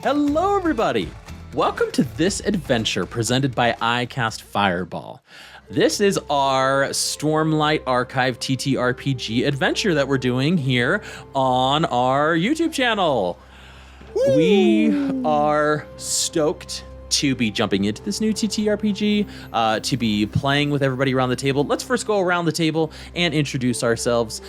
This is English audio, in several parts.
Hello, everybody. Welcome to this adventure presented by iCast Fireball. This is our Stormlight Archive TTRPG adventure that we're doing here on our YouTube channel. Woo! We are stoked to be jumping into this new TTRPG, to be playing with everybody around the table. Let's first go around the table and introduce ourselves.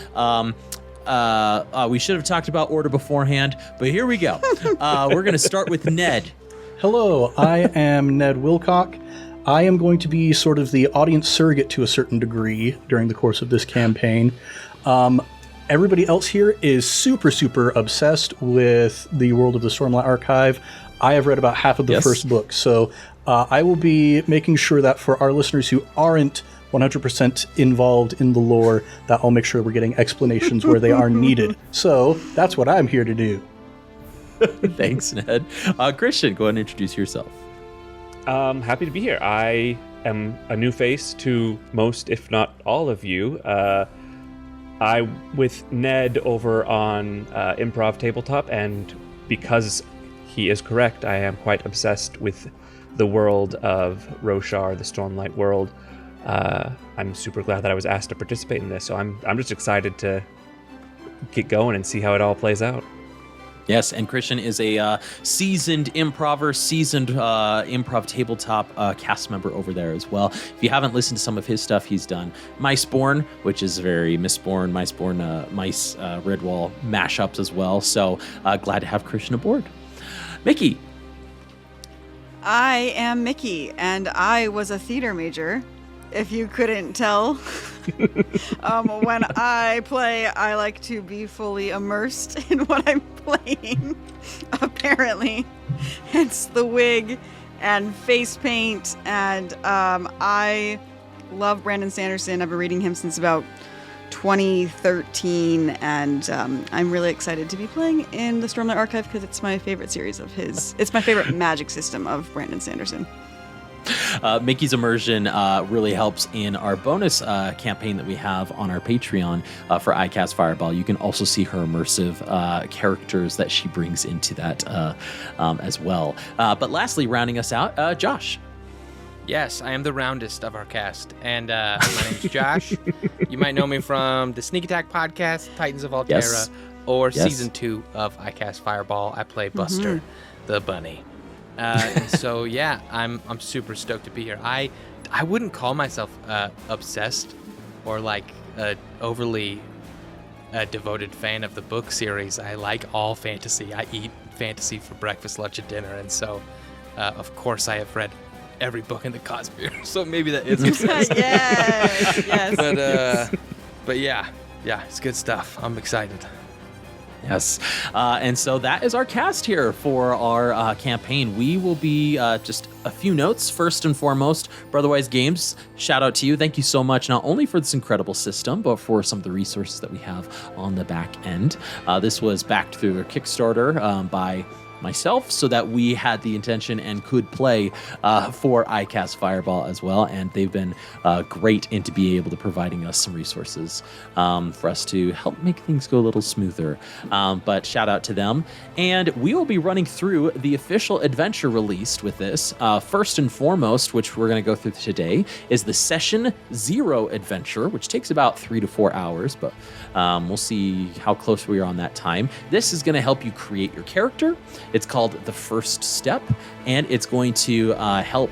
We should have talked about order beforehand, but here we go. We're going to start with Ned. Hello, I am Ned Wilcock. I am going to be sort of the audience surrogate to a certain degree during the course of this campaign. Everybody else here is super obsessed with the world of the Stormlight Archive. I have read about half of the first book, so I will be making sure that for our listeners who aren't 100% involved in the lore, that I'll make sure we're getting explanations where they are needed. So that's what I'm here to do. Thanks, Ned. Christian, go ahead and introduce yourself. Happy to be here. I am a new face to most, if not all of you. I with Ned over on Improv Tabletop, and because he is correct, I am quite obsessed with the world of Roshar, the Stormlight world. I'm super glad that I was asked to participate in this, so I'm just excited to get going and see how it all plays out. Yes, and Christian is a seasoned improver, seasoned Improv Tabletop cast member over there as well. If you haven't listened to some of his stuff, he's done Miceborn, which is very Miceborn, Mice, Redwall mashups as well. So glad to have Christian aboard. Mickey. I am Mickey, and I was a theater major, if you couldn't tell. When I play, I like to be fully immersed in what I'm playing, apparently. Hence the wig and face paint. And I love Brandon Sanderson. I've been reading him since about 2013, and I'm really excited to be playing in the Stormlight Archive because it's my favorite series of his. It's my favorite magic system of Brandon Sanderson. Mickey's immersion really helps in our bonus campaign that we have on our Patreon for iCast Fireball. You can also see her immersive characters that she brings into that as well. But lastly, rounding us out, Josh. Yes, I am the roundest of our cast, and my name's Josh. You might know me from the Sneak Attack podcast, Titans of Altera, or Season 2 of iCast Fireball. I play Buster, the bunny. And so, yeah, I'm super stoked to be here. I wouldn't call myself obsessed or like overly devoted fan of the book series. I like all fantasy. I eat fantasy for breakfast, lunch, and dinner, and so, of course, I have read every book in the Cosmere, so maybe that is obsessed. yes. But yeah, it's good stuff. I'm excited. Yes. And so that is our cast here for our campaign. We will be just a few notes. First and foremost, Brotherwise Games, shout out to you. Thank you so much, not only for this incredible system, but for some of the resources that we have on the back end. This was backed through a Kickstarter by myself, so that we had the intention and could play for iCast Fireball as well, and they've been great into being able to providing us some resources for us to help make things go a little smoother. But shout out to them, and we will be running through the official adventure released with this. First and foremost, which we're going to go through today, is the Session 0 adventure, which takes about 3 to 4 hours, but we'll see how close we are on that time. This is going to help you create your character. It's called The First Step, and it's going to help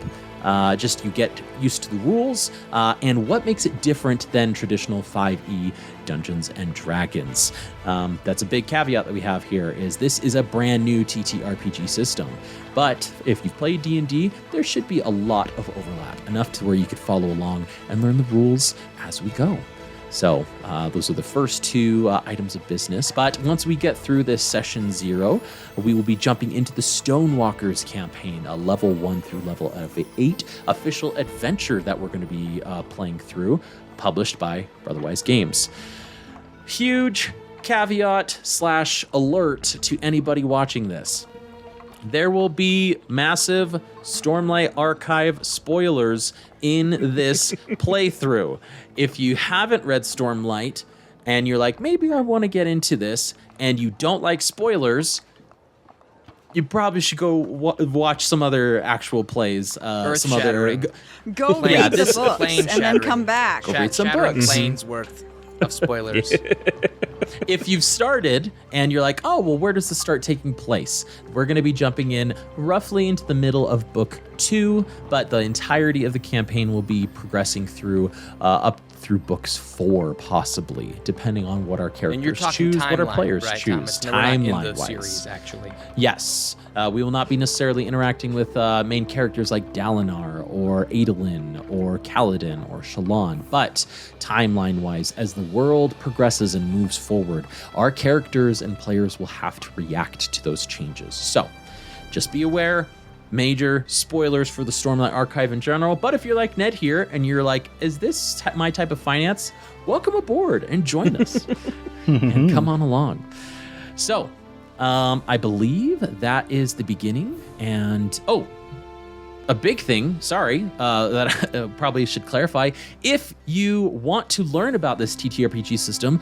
just you get used to the rules and what makes it different than traditional 5e Dungeons and Dragons. That's a big caveat that we have here, is this is a brand new TTRPG system. But if you've played D&D, there should be a lot of overlap, enough to where you could follow along and learn the rules as we go. So those are the first two items of business. But once we get through this Session 0, we will be jumping into the Stonewalkers campaign, a level 1 through level 8 official adventure that we're going to be playing through, published by Brotherwise Games. Huge caveat / alert to anybody watching this. There will be massive Stormlight Archive spoilers in this playthrough. If you haven't read Stormlight and you're like, maybe I want to get into this, and you don't like spoilers, You probably should go watch some other actual plays. Some other. Go Yeah, read the this- books Plane and then shattering. come back. Go read some Shattering books. planes worth of spoilers. If you've started and you're like, oh, well, where does this start taking place? We're going to be jumping in roughly into the middle of book 2, but the entirety of the campaign will be progressing through up through books 4, possibly, depending on what our And you're characters talking choose, timeline, what our players right, choose, Thomas? No, we're not in the timeline-wise. series, actually. Yes. We will not be necessarily interacting with main characters like Dalinar or Adolin or Kaladin or Shallan, but timeline-wise, as the world progresses and moves forward, our characters and players will have to react to those changes. So, just be aware, major spoilers for the Stormlight Archive in general, but if you're like Ned here and you're like, is this my type of finance? Welcome aboard and join us and come on along. So, I believe that is the beginning. And, a big thing, that I probably should clarify. If you want to learn about this TTRPG system,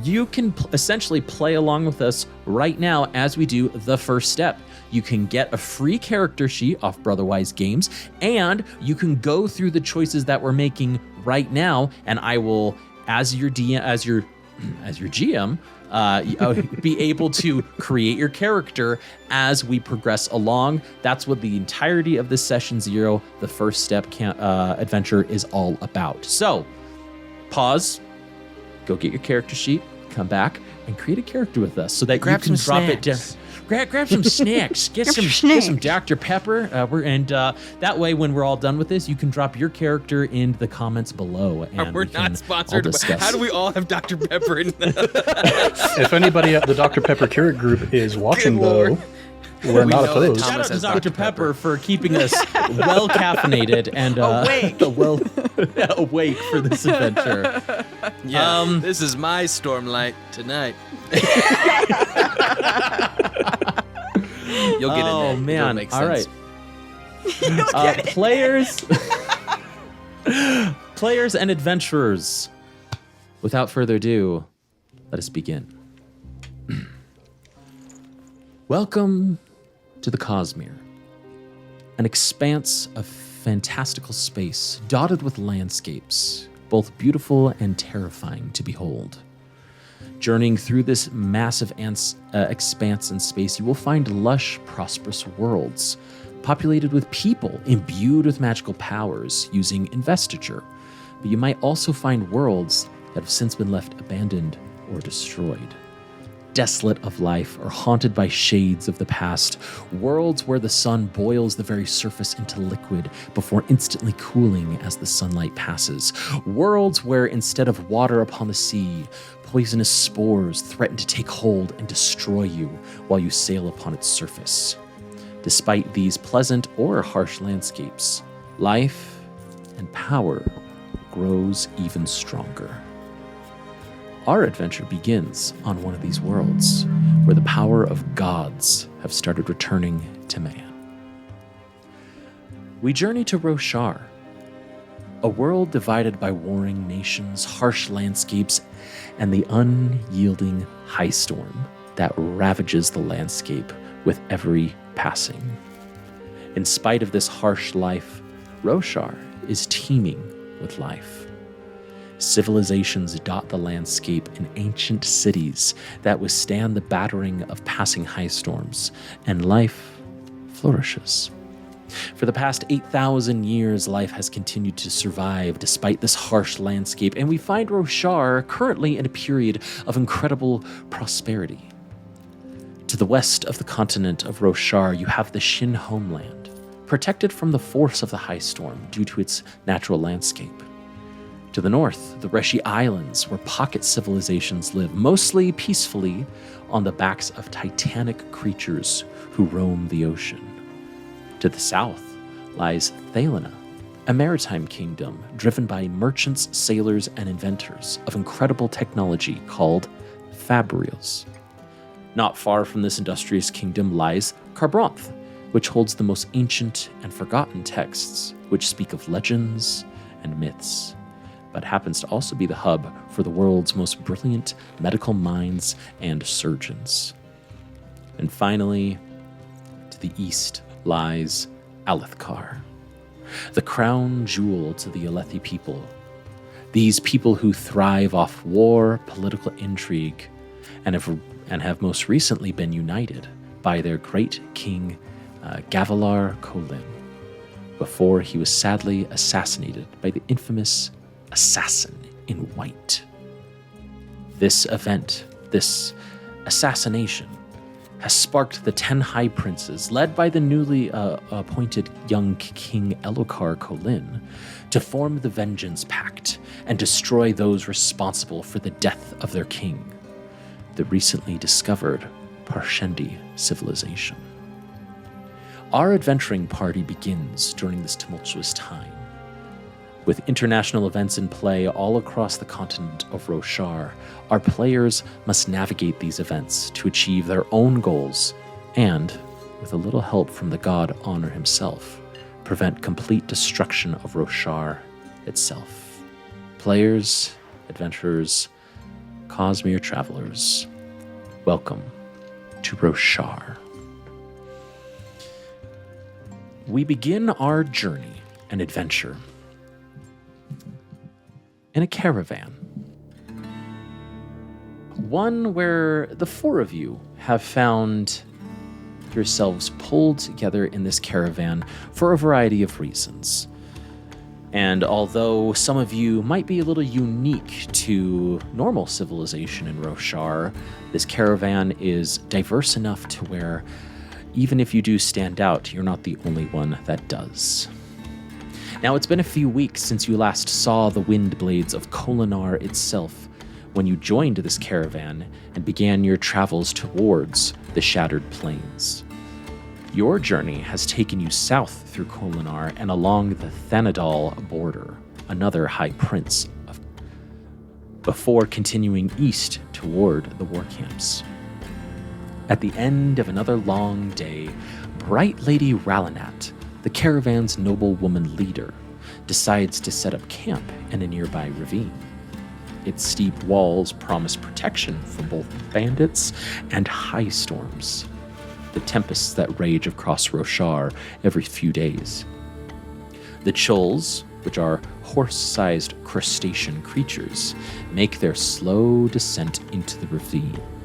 you can essentially play along with us right now as we do the first step. You can get a free character sheet off Brotherwise Games, and you can go through the choices that we're making right now, and I will, as your GM, be able to create your character as we progress along. That's what the entirety of this session 0, the first step adventure, is all about. So, pause, go get your character sheet, come back, and create a character with us so that Grab you can some drop it down. snacks. Grab some snacks. Get some Dr. Pepper. That way, when we're all done with this, you can drop your character in the comments below. And We're we can not all sponsored. discuss. How do we all have Dr. Pepper in If anybody at the Dr. Pepper Keurig group is watching, though, we're We not know that opposed. Thomas Shout out to has Dr. Dr. Pepper for keeping us well caffeinated and awake for this adventure. Yeah, this is my Stormlight tonight. You'll get it. Oh, Ned. man. It'll make All sense. right. Players and adventurers. Without further ado, let us begin. Welcome to the Cosmere, an expanse of fantastical space dotted with landscapes, both beautiful and terrifying to behold. Journeying through this massive expanse in space, you will find lush, prosperous worlds, populated with people imbued with magical powers using investiture. But you might also find worlds that have since been left abandoned or destroyed. Desolate of life or haunted by shades of the past, worlds where the sun boils the very surface into liquid before instantly cooling as the sunlight passes. Worlds where instead of water upon the sea, poisonous spores threaten to take hold and destroy you while you sail upon its surface. Despite these pleasant or harsh landscapes, life and power grows even stronger. Our adventure begins on one of these worlds, where the power of gods have started returning to man. We journey to Roshar, a world divided by warring nations, harsh landscapes, and the unyielding high storm that ravages the landscape with every passing. In spite of this harsh life, Roshar is teeming with life. Civilizations dot the landscape in ancient cities that withstand the battering of passing high storms, and life flourishes. For the past 8,000 years, life has continued to survive despite this harsh landscape, and we find Roshar currently in a period of incredible prosperity. To the west of the continent of Roshar, you have the Shin homeland, protected from the force of the high storm due to its natural landscape. To the north, the Reshi Islands, where pocket civilizations live, mostly peacefully on the backs of titanic creatures who roam the ocean. To the south lies Thalena, a maritime kingdom driven by merchants, sailors, and inventors of incredible technology called Fabrials. Not far from this industrious kingdom lies Carbronth, which holds the most ancient and forgotten texts, which speak of legends and myths, but happens to also be the hub for the world's most brilliant medical minds and surgeons. And finally, to the east lies Alethkar, the crown jewel to the Alethi people. These people who thrive off war, political intrigue, and have most recently been united by their great king, Gavilar Kholin, before he was sadly assassinated by the infamous Assassin in White. This event, this assassination, has sparked the 10 High Princes, led by the newly appointed young King Elokar Kholin, to form the Vengeance Pact and destroy those responsible for the death of their king, the recently discovered Parshendi civilization. Our adventuring party begins during this tumultuous time. With international events in play all across the continent of Roshar, our players must navigate these events to achieve their own goals and, with a little help from the god Honor himself, prevent complete destruction of Roshar itself. Players, adventurers, Cosmere travelers, welcome to Roshar. We begin our journey and adventure in a caravan. One where the four of you have found yourselves pulled together in this caravan for a variety of reasons. And although some of you might be a little unique to normal civilization in Roshar, this caravan is diverse enough to where even if you do stand out, you're not the only one that does. Now, it's been a few weeks since you last saw the wind blades of Kholinar itself when you joined this caravan and began your travels towards the Shattered Plains. Your journey has taken you south through Kholinar and along the Thanadal border, another high prince, before continuing east toward the war camps. At the end of another long day, Bright Lady Ralinat, the caravan's noblewoman leader, decides to set up camp in a nearby ravine. Its steep walls promise protection from both bandits and high storms, the tempests that rage across Roshar every few days. The chulls, which are horse-sized crustacean creatures, make their slow descent into the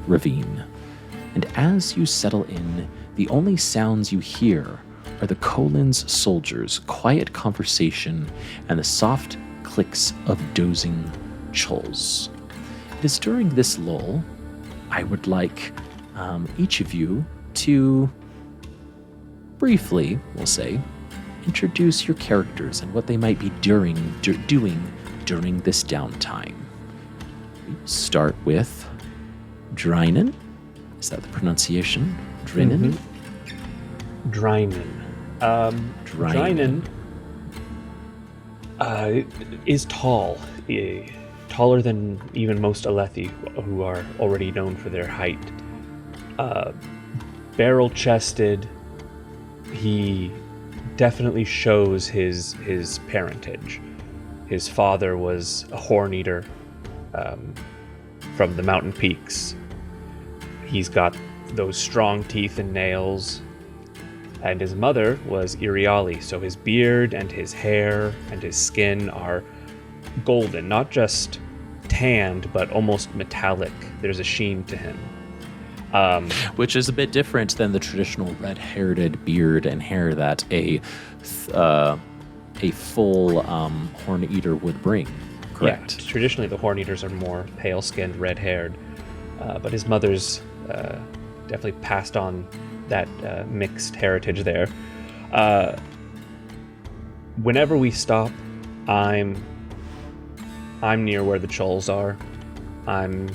ravine. And as you settle in, the only sounds you hear are the Kholin's soldiers' quiet conversation and the soft clicks of dozing chulls. It is during this lull I would like each of you to briefly, we'll say, introduce your characters and what they might be doing during this downtime. We start with Drynin. Is that the pronunciation? Drynin? Mm-hmm. Drynin is tall, taller than even most Alethi, who are already known for their height. Barrel-chested, he definitely shows his parentage. His father was a horn eater from the mountain peaks. He's got those strong teeth and nails. And his mother was Iriali, so his beard and his hair and his skin are golden, not just tanned, but almost metallic. There's a sheen to him. Which is a bit different than the traditional red-haired beard and hair that a full horn eater would bring, correct? Yeah, traditionally the horn eaters are more pale-skinned, red-haired, but his mother's definitely passed on that mixed heritage there. Whenever we stop, I'm near where the chulls are. I'm,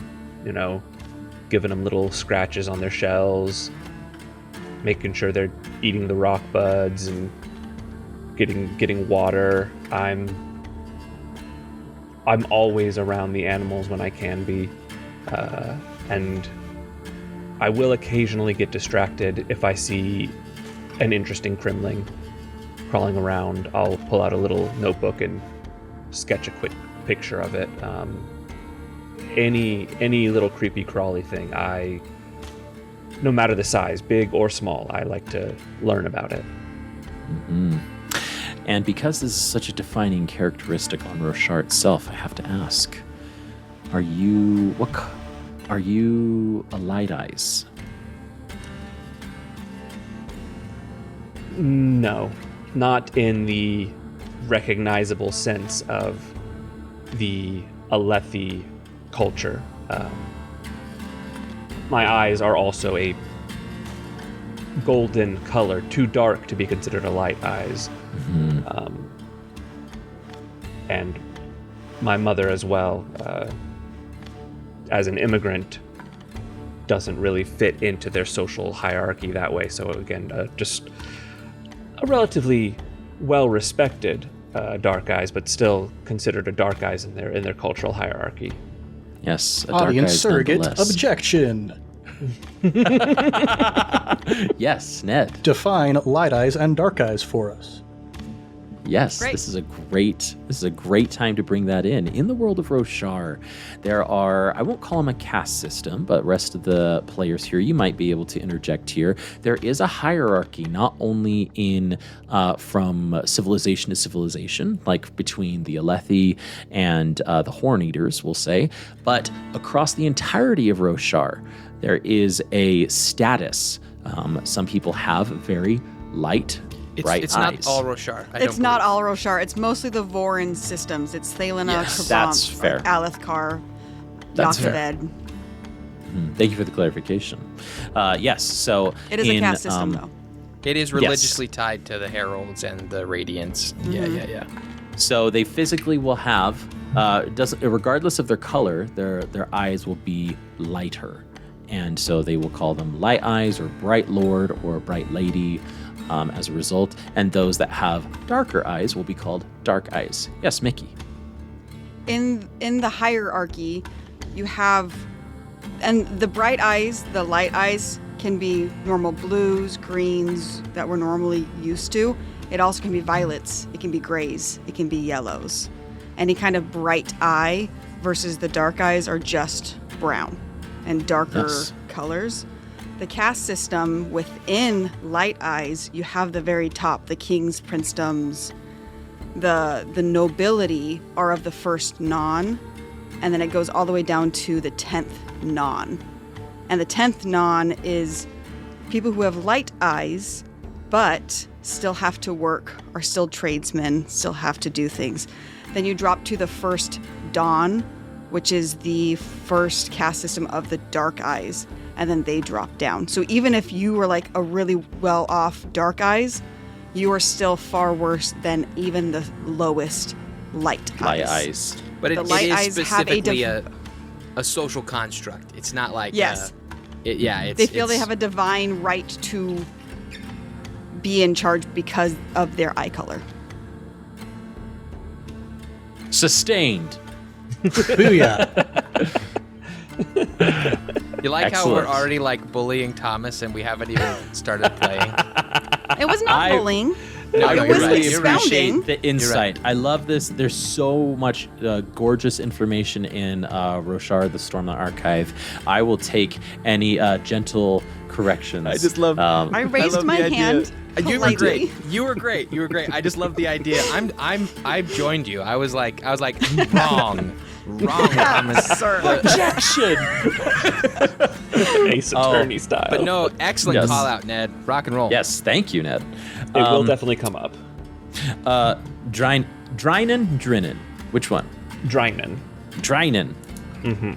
giving them little scratches on their shells, making sure they're eating the rock buds and getting water. I'm always around the animals when I can be, and I will occasionally get distracted if I see an interesting crimling crawling around. I'll pull out a little notebook and sketch a quick picture of it. Any little creepy crawly thing, no matter the size, big or small. I like to learn about it. Mm-hmm. And because this is such a defining characteristic on Roshar itself, I have to ask: Are you a light eyes? No, not in the recognizable sense of the Alethi culture. My eyes are also a golden color, too dark to be considered a light eyes. Mm-hmm. And my mother as well, as an immigrant, doesn't really fit into their social hierarchy that way. So again, just a relatively well-respected dark eyes, but still considered a dark eyes in their cultural hierarchy. Yes, a dark Audience eyes surrogate nonetheless. objection. Yes, Ned. Define light eyes and dark eyes for us. Yes, Great. this is a great time to bring that in. In the world of Roshar, there are, I won't call them a caste system, but rest of the players here, you might be able to interject here. There is a hierarchy, not only in from civilization to civilization, like between the Alethi and the Horn Eaters, we'll say, but across the entirety of Roshar, there is a status. Some people have very light, bright It's eyes. not all Roshar. It's not all Roshar. It's mostly the Vorin systems. It's Thalena, Yes, Kravant, that's fair. Alethkar, That's fair. Yakaved. Thank you for the clarification. Yes, so It is a caste system, though. It is religiously tied to the heralds and the radiants. Yeah. So they physically will have, regardless of their color, their eyes will be lighter, and so they will call them light eyes or bright lord or bright lady. As a result, and those that have darker eyes will be called dark eyes. Yes, Mickey. In the hierarchy, you have, and the bright eyes, the light eyes can be normal blues, greens that we're normally used to. It also can be violets. It can be grays. It can be yellows. Any kind of bright eye versus the dark eyes are just brown and darker Yes. colors. The caste system within light eyes, you have the very top, the kings, princedoms, the nobility are of the first non, and then it goes all the way down to the 10th non. And the 10th non is people who have light eyes, but still have to work, are still tradesmen, still have to do things. Then you drop to the first dawn, which is the first caste system of the dark eyes. And then they drop down. So even if you were like a really well-off dark eyes, you are still far worse than even the lowest light eyes. But The it light is eyes have a specifically a social construct. It's not like Yes. it's They feel they have a divine right to be in charge because of their eye color. Sustained. Booyah. You like how we're Excellent. already like bullying Thomas and we haven't even started playing. It was not bullying. No, I no, it you're was right. really You're right. appreciate expounding. the insight. I love this. There's so much gorgeous information in Roshar, the Stormlight Archive. I will take any gentle corrections. I just love- Um, I raised my hand. You were politely. great. You were great. You were great. I just love the idea. I've joined you. I was like wrong, Thomas. Sir. objection. Ace Attorney style. But no, excellent Yes. call out, Ned. Rock and roll. Yes, thank you, Ned. It will definitely come up. Drynin. Which one? Drynin. Drynin. Mm-hmm.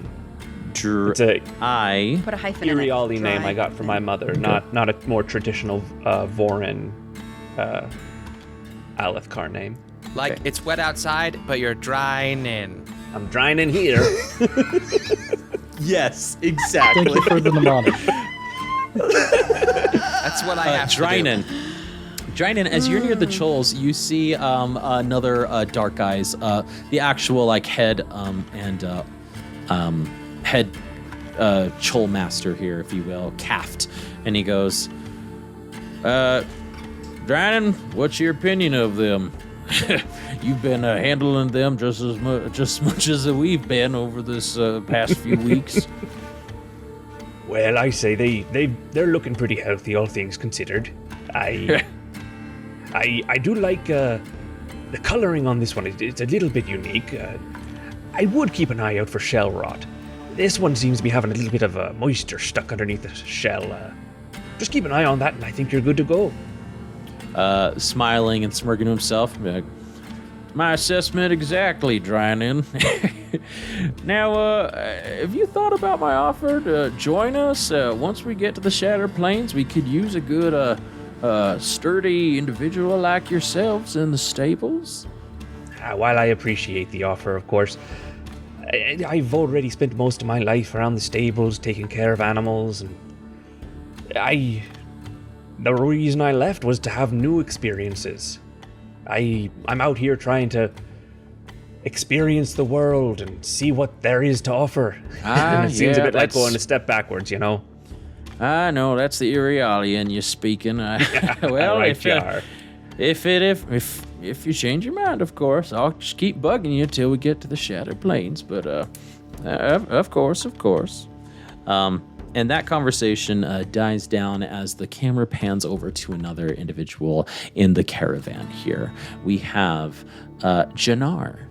It's a Put a hyphen in it. Iriali name I got from my mother, not a more traditional Vorin Alethkar name. Like it's wet outside, but you're drying in. I'm Drynin here. Yes, Thank exactly. you for the mnemonic. That's what I have to do. Drynin, as you're near the chulls, you see another dark eyes, the actual like head head chull master here, if you will, Caft, and he goes, Drynin, what's your opinion of them? You've been handling them just as much as we've been over this past few weeks. Well, I say they're looking pretty healthy, all things considered. I do like the coloring on this one. It's a little bit unique. I would keep an eye out for shell rot. This one seems to be having a little bit of moisture stuck underneath the shell. Just keep an eye on that, and I think you're good to go. Smiling and smirking to himself. My assessment exactly, Drynin. Now, have you thought about my offer to join us? Once we get to the Shattered Plains, we could use a good, sturdy individual like yourselves in the stables. While I appreciate the offer, of course, I've already spent most of my life around the stables taking care of animals, and the reason I left was to have new experiences. I'm out here trying to experience the world and see what there is to offer. And it seems a bit like going a step backwards, you know? I know, that's the Irialian you're speaking. Well, right, if you change your mind, of course, I'll just keep bugging you till we get to the Shattered Plains. But of course. And that conversation dies down as the camera pans over to another individual in the caravan here. We have Janar.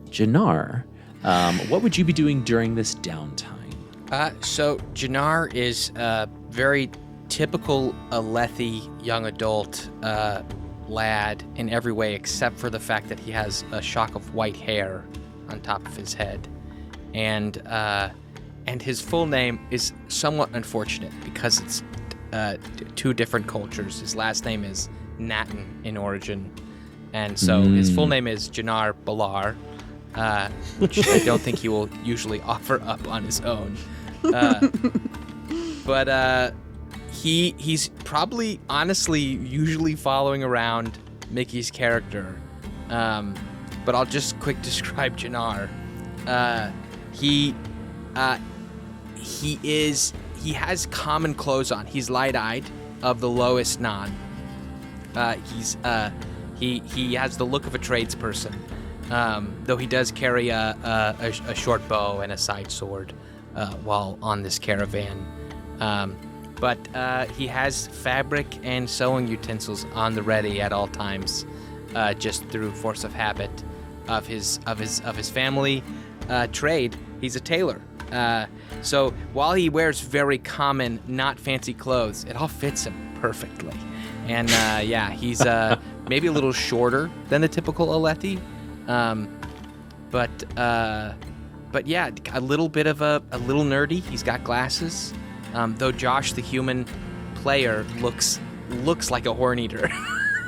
Janar, what would you be doing during this downtime? So Janar is a very typical Alethi young adult lad in every way, except for the fact that he has a shock of white hair on top of his head. And his full name is somewhat unfortunate because it's two different cultures. His last name is Natin in origin. And so his full name is Janar Balar, which I don't think he will usually offer up on his own. But he's probably, honestly, usually following around Mickey's character. But I'll just quick describe Janar. He has common clothes on. He's light-eyed, of the lowest non. He has the look of a tradesperson, though he does carry a short bow and a side sword while on this caravan. But he has fabric and sewing utensils on the ready at all times, just through force of habit of his family trade. He's a tailor. So while he wears very common, not fancy clothes, it all fits him perfectly. And he's maybe a little shorter than the typical Alethi, but yeah, a little bit of a little nerdy. He's got glasses, though Josh, the human player, looks like a horn eater.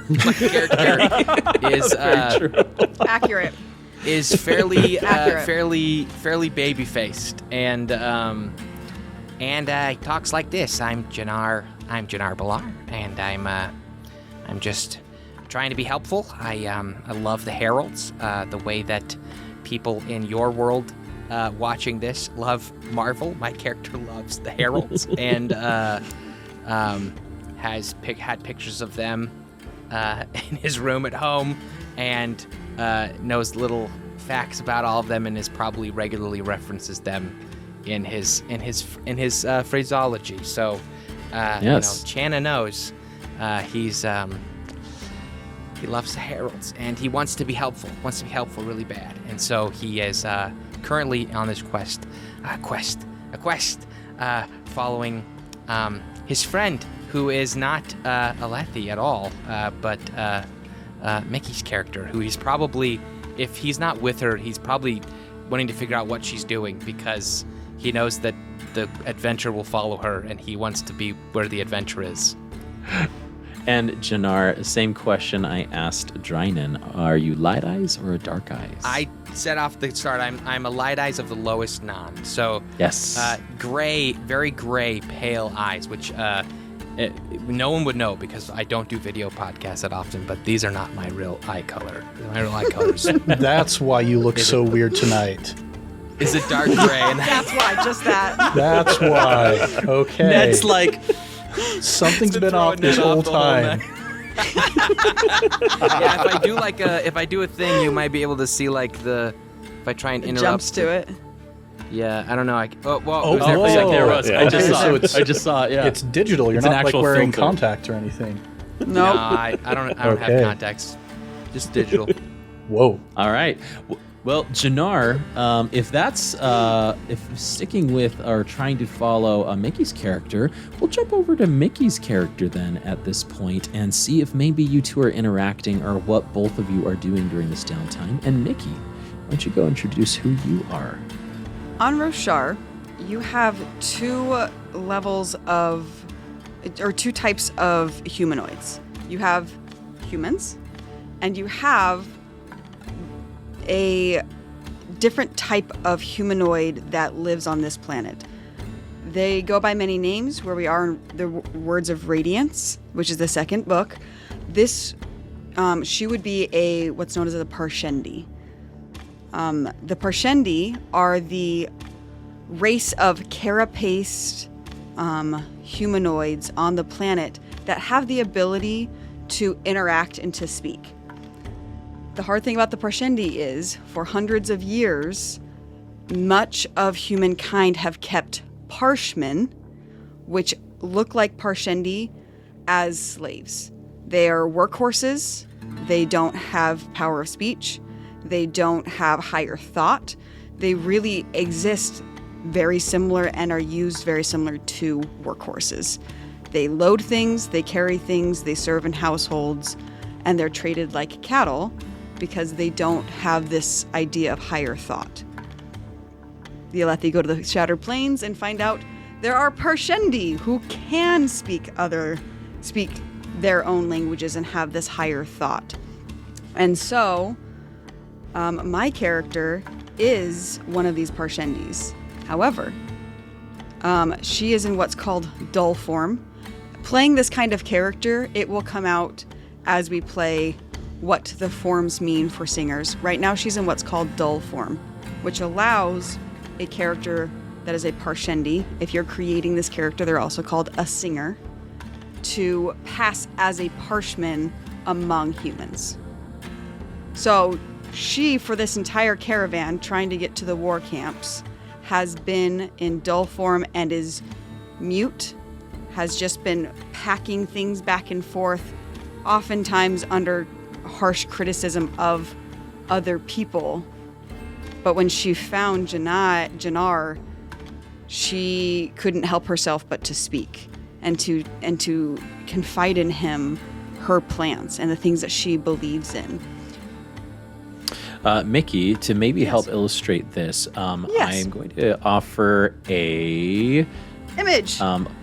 My character is Accurate. Is fairly fairly baby faced, and he talks like this. I'm Janar Balar, and I'm just trying to be helpful. I love the heralds, the way that people in your world watching this love Marvel. My character loves the heralds, and has had pictures of them in his room at home, and knows little facts about all of them, and is probably regularly references them in his phraseology. So, yes. Channa knows he loves the heralds, and he wants to be helpful. Wants to be helpful really bad, and so he is currently on this quest, following his friend, who is not Alethi at all, but Mickey's character, who he's probably, if he's not with her, he's probably wanting to figure out what she's doing, because he knows that the adventure will follow her, and he wants to be where the adventure is. And Janar, same question I asked Drynin. Are you light eyes or dark eyes? I said off the start, I'm a light eyes of the lowest non. So yes, gray, very gray, pale eyes, which no one would know because I don't do video podcasts that often, but these are not my real eye color. My real eye colors. That's why you look so weird tonight. Is it dark gray? And That's why, just that. That's why. Okay. Ned's like, something's been off this whole time. Yeah, if I do a thing, you might be able to see if I try and interrupt. Jumps to it. Yeah, I don't know. there it was. Yeah. I just saw so it. I just saw it. Yeah. It's digital. You're It's an not like actual wearing filter. contacts or anything. No, Nope. I don't Okay. have contacts. Just digital. Whoa. All right. Well, Janar, if sticking with or trying to follow Mickey's character, we'll jump over to Mickey's character then at this point and see if maybe you two are interacting or what both of you are doing during this downtime. And Mickey, why don't you go introduce who you are? On Roshar, you have two types of humanoids. You have humans, and you have a different type of humanoid that lives on this planet. They go by many names. Where we are in the Words of Radiance, which is the second book. She would be what's known as a Parshendi. The Parshendi are the race of carapaced humanoids on the planet that have the ability to interact and to speak. The hard thing about the Parshendi is, for hundreds of years, much of humankind have kept Parshmen, which look like Parshendi, as slaves. They are workhorses. They don't have power of speech. They don't have higher thought. They really exist very similar and are used very similar to workhorses. They load things, they carry things, they serve in households, and they're treated like cattle because they don't have this idea of higher thought. The Alethi go to the Shattered Plains and find out there are Parshendi who can speak their own languages and have this higher thought. And so, my character is one of these Parshendis. However, she is in what's called dull form. Playing this kind of character, it will come out as we play what the forms mean for singers. Right now, she's in what's called dull form, which allows a character that is a Parshendi, if you're creating this character, they're also called a singer, to pass as a Parshman among humans. So she, for this entire caravan, trying to get to the war camps, has been in dull form and is mute, has just been packing things back and forth, oftentimes under harsh criticism of other people. But when she found Janar, she couldn't help herself but to speak and to confide in him her plans and the things that she believes in. Mickey, to maybe help illustrate this, I am going to offer a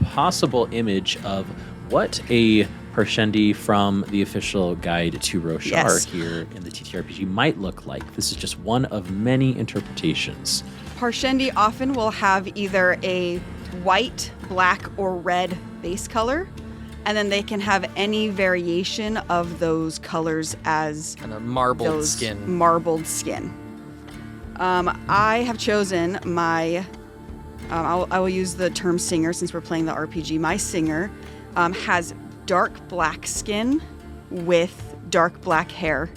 possible image of what a Parshendi from the official guide to Roshar here in the TTRPG might look like. This is just one of many interpretations. Parshendi often will have either a white, black, or red base color, and then they can have any variation of those colors as kind of marbled skin. Marbled skin. I have chosen my. I will use the term singer since we're playing the RPG. My singer has dark black skin with dark black hair,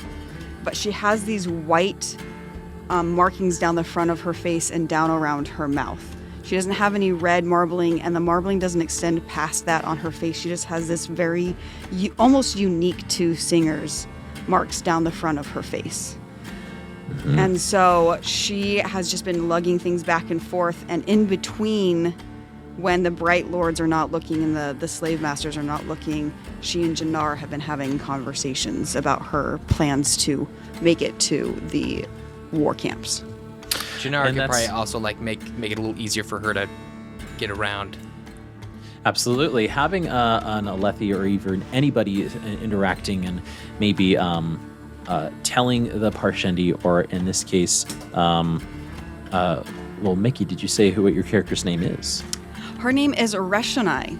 but she has these white markings down the front of her face and down around her mouth. She doesn't have any red marbling, and the marbling doesn't extend past that on her face. She just has this very, almost unique to singers, marks down the front of her face. Mm-hmm. And so she has just been lugging things back and forth, and in between, when the Bright Lords are not looking and the Slave Masters are not looking, she and Janar have been having conversations about her plans to make it to the war camps. Janar could probably also make it a little easier for her to get around. Absolutely. Having an Alethi or even anybody interacting and maybe telling the Parshendi, or in this case, Mickey, did you say what your character's name is? Her name is Reshonai.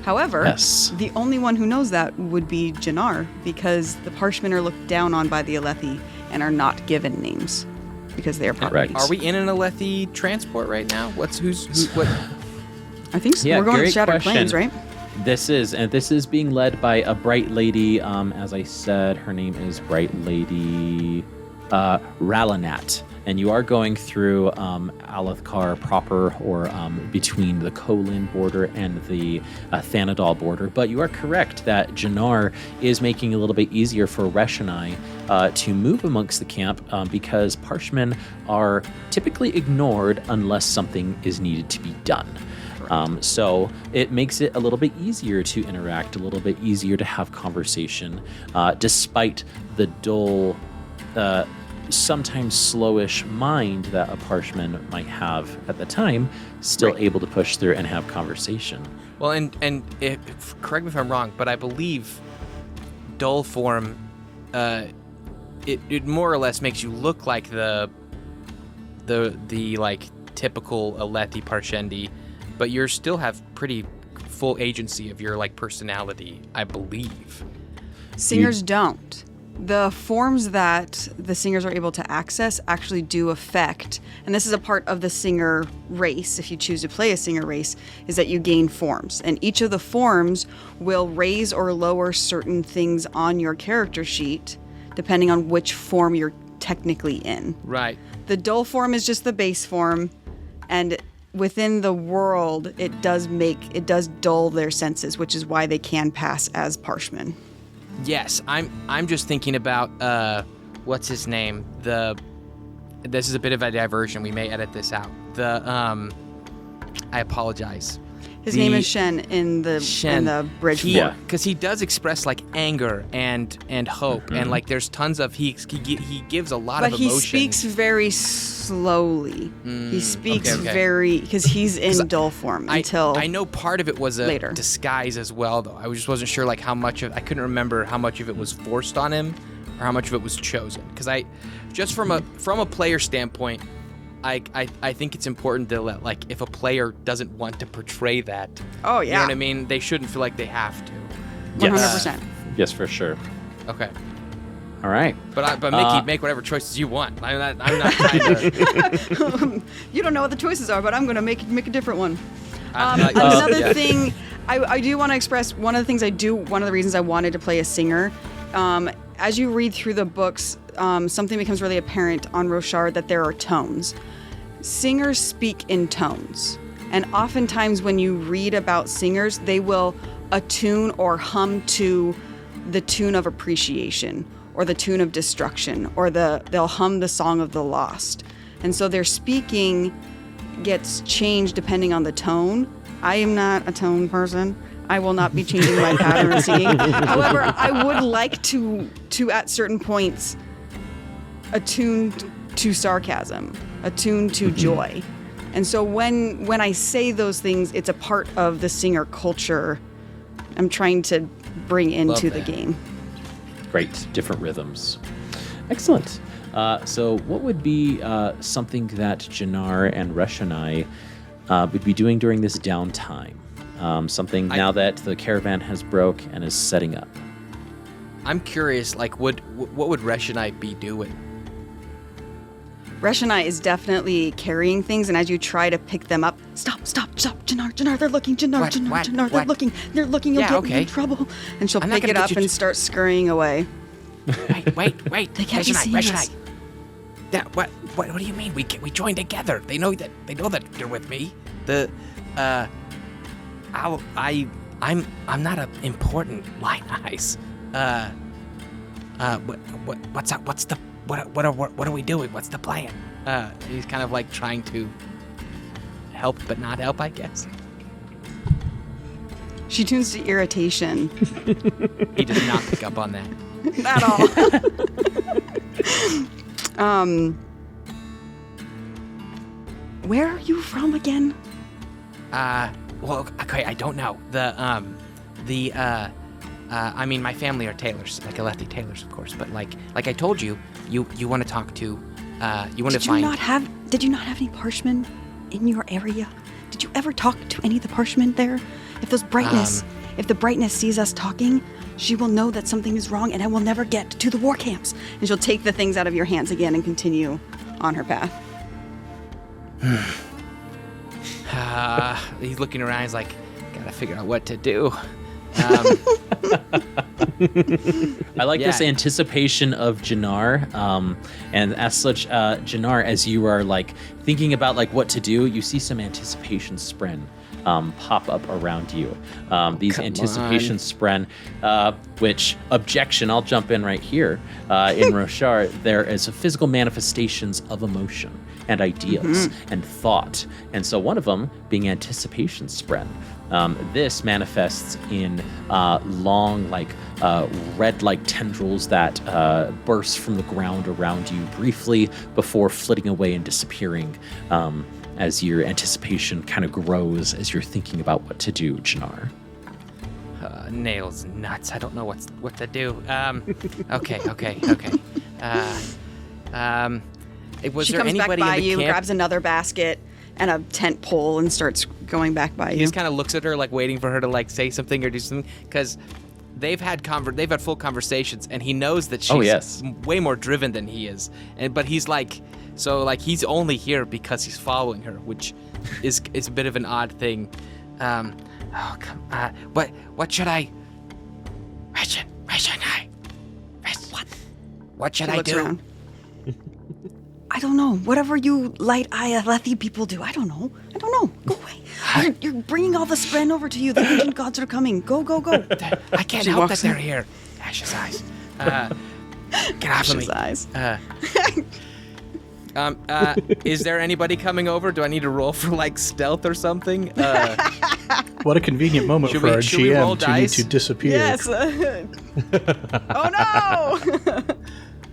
However, the only one who knows that would be Janar, because the Parshmen are looked down on by the Alethi and are not given names because they are properties. Are we in an Alethi transport right now? What? I think so. We're going to Shattered Plains, right? This is being led by a Bright Lady. As I said, her name is Bright Lady Ralanat. and you are going through Alethkar proper, or between the Kholin border and the Thanadal border. But you are correct that Janar is making it a little bit easier for Reshonai to move amongst the camp because Parshmen are typically ignored unless something is needed to be done. So it makes it a little bit easier to interact, a little bit easier to have conversation, despite the dull, sometimes slowish mind that a Parshman might have at the time, still able to push through and have conversation. Well, and correct me if I'm wrong, but I believe dull form, it more or less makes you look like the like typical Alethi Parshendi, but you still have pretty full agency of your like personality, I believe. Singers don't. The forms that the singers are able to access actually do affect, and this is a part of the singer race, if you choose to play a singer race, is that you gain forms. And each of the forms will raise or lower certain things on your character sheet, depending on which form you're technically in. Right. The dull form is just the base form, and within the world, it does dull their senses, which is why they can pass as Parshmen. Yes, I'm just thinking about what's his name? This is a bit of a diversion. We may edit this out. I apologize. His name is Shen in the bridge form. Yeah, because he does express like anger and hope, and like there's tons of he gives a lot of emotion. But he speaks very slowly. He speaks very, because he's in dull form until I know part of it was a later. disguise as well, though. I just wasn't sure like how much of I couldn't remember how much of it was forced on him or how much of it was chosen. Because I just from a player standpoint, I think it's important to let, like, if a player doesn't want to portray that, oh yeah, you know what I mean? They shouldn't feel like they have to. 100%. Yes, for sure. Okay. All right. But Mickey, make whatever choices you want. I'm not trying to. You don't know what the choices are, but I'm going to make a different one. Like, another thing, I do want to express one of the things one of the reasons I wanted to play a singer. As you read through the books, something becomes really apparent on Roshar, that there are tones. Singers speak in tones. And oftentimes when you read about singers, they will attune or hum to the tune of appreciation or the tune of destruction, or they'll hum the song of the lost. And so their speaking gets changed depending on the tone. I am not a tone person. I will not be changing my pattern of singing. However, I would like to at certain points attune to sarcasm, attune to joy. And so when I say those things, it's a part of the singer culture I'm trying to bring into the game. Great. Different rhythms. Excellent. So what would be something that Janar and Reshonai would be doing during this downtime? Something now that the caravan has broke and is setting up. I'm curious, like, what would Reshonai be doing? Reshonai is definitely carrying things, and as you try to pick them up, stop, Janar, they're looking, Janar, they're looking, you'll get in trouble. And she'll pick it up and start scurrying away. Wait, They can't be seeing us. Yeah, what do you mean? We joined together. They know that you're with me. I'm not an important line eyes. What's up? What are we doing? What's the plan? He's kind of like trying to help but not help, I guess. She tunes to irritation. He does not pick up on that. At all. Where are you from again? Well, okay, I don't know. I mean, my family are tailors, like Alethi tailors, of course. But like I told you, you want to talk to, you want to find. Did you not have any Parshmen in your area? Did you ever talk to any of the Parshmen there? If the brightness sees us talking, she will know that something is wrong, and I will never get to the war camps. And she'll take the things out of your hands again and continue on her path. He's looking around. He's like, gotta figure out what to do. I like this anticipation of Janar, and as such, Janar, as you are like thinking about like what to do, you see some anticipation spren pop up around you. These anticipation spren, which objection, I'll jump in right here. In Roshar, there is a physical manifestations of emotion and ideas and thought. And so one of them being anticipation spren. This manifests in long, like red-like tendrils that burst from the ground around you briefly before flitting away and disappearing as your anticipation kind of grows as you're thinking about what to do, Janar. Nails nuts. I don't know what to do. Okay. She comes back by you, grabs another basket and a tent pole, and starts going back by you. He just kind of looks at her, like waiting for her to like say something or do something, because they've had full conversations, and he knows that she's way more driven than he is, but he's like, so like he's only here because he's following her, which is a bit of an odd thing. What should I? Reshonai. What should I do? Around. I don't know. Whatever you light Alethi people do. I don't know. Go away. You're bringing all the spren over to you. The ancient gods are coming. Go. I can't help that they're here. Ash's eyes. Get off of me. Eyes. Is there anybody coming over? Do I need to roll for like stealth or something? What a convenient moment for our GM to need to disappear. Yes. Oh no!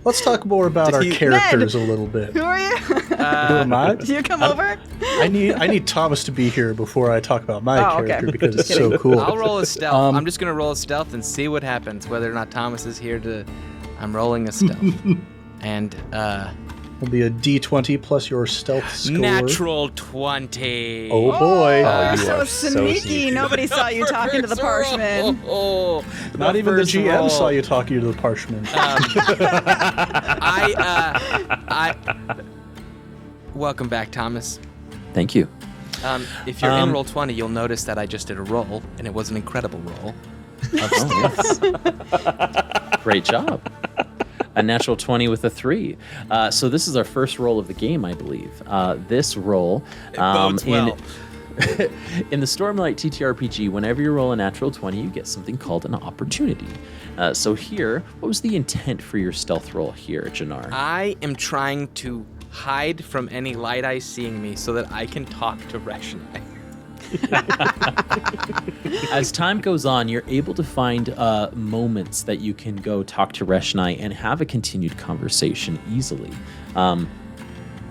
Let's talk more about our characters a little bit. Who are you? Who am I? Do you come over? I need Thomas to be here before I talk about my character because it's so cool. I'll roll a stealth. I'm just gonna roll a stealth and see what happens. Whether or not Thomas is here to, I'm rolling a stealth, and it'll be a D20 plus your stealth score. Natural 20. Oh boy! Oh, so sneaky. Nobody saw you talking to the parchment. Not even the GM saw you talking to the parchment. Welcome back, Thomas. Thank you. If you're in roll 20, you'll notice that I just did a roll, and it was an incredible roll. Great job. A natural 20 with a 3. So this is our first roll of the game, I believe. This roll in the Stormlight TTRPG, whenever you roll a natural 20, you get something called an opportunity. So here, what was the intent for your stealth roll here, Janar? I am trying to hide from any light eyes seeing me so that I can talk to Reshonai. As time goes on, you're able to find moments that you can go talk to Reshonai and have a continued conversation easily.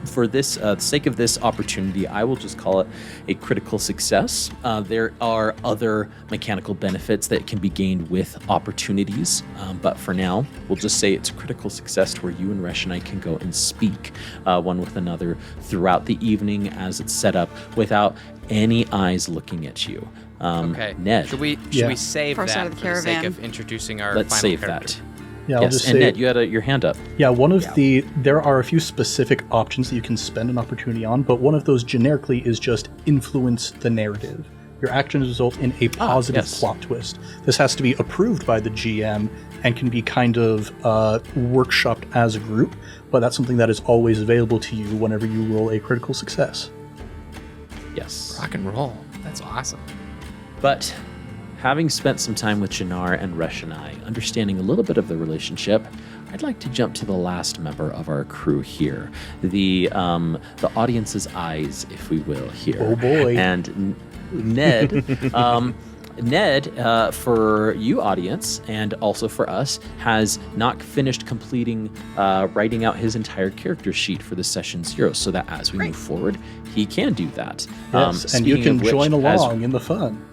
For this sake of this opportunity, I will just call it a critical success. There are other mechanical benefits that can be gained with opportunities, but for now, we'll just say it's a critical success to where you and Reshonai can go and speak one with another throughout the evening as it's set up without any eyes looking at you. Okay. Ned. Should we save Far side that of the for the sake caravan. of introducing our Let's final save character? that. Yeah, I'll Yes, just and say, Ned, you had your hand up. yeah, there are a few specific options that you can spend an opportunity on, but one of those generically is just influence the narrative. Your actions result in a positive plot twist. This has to be approved by the GM and can be kind of workshopped as a group, but that's something that is always available to you whenever you roll a critical success. Yes. Rock and roll. That's awesome. But having spent some time with Janar and Reshonai, understanding a little bit of the relationship, I'd like to jump to the last member of our crew here, the audience's eyes, if we will, here. Oh boy! And Ned, Ned, for you audience and also for us, has not finished completing writing out his entire character sheet for the session 0, so that as we move forward, he can do that. Yes, and you can join along in the fun.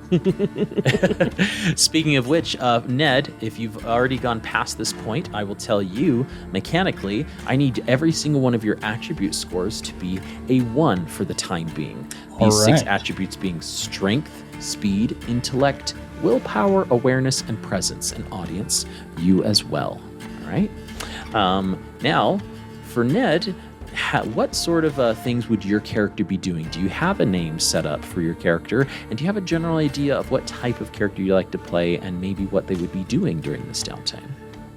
Speaking of which, Ned, if you've already gone past this point, I will tell you, mechanically, I need every single one of your attribute scores to be a 1 for the time being. These 6 attributes being strength, speed, intellect, willpower, awareness, and presence. And audience, you as well. All right? Now, for Ned, what sort of things would your character be doing? Do you have a name set up for your character? And do you have a general idea of what type of character you like to play and maybe what they would be doing during this downtime?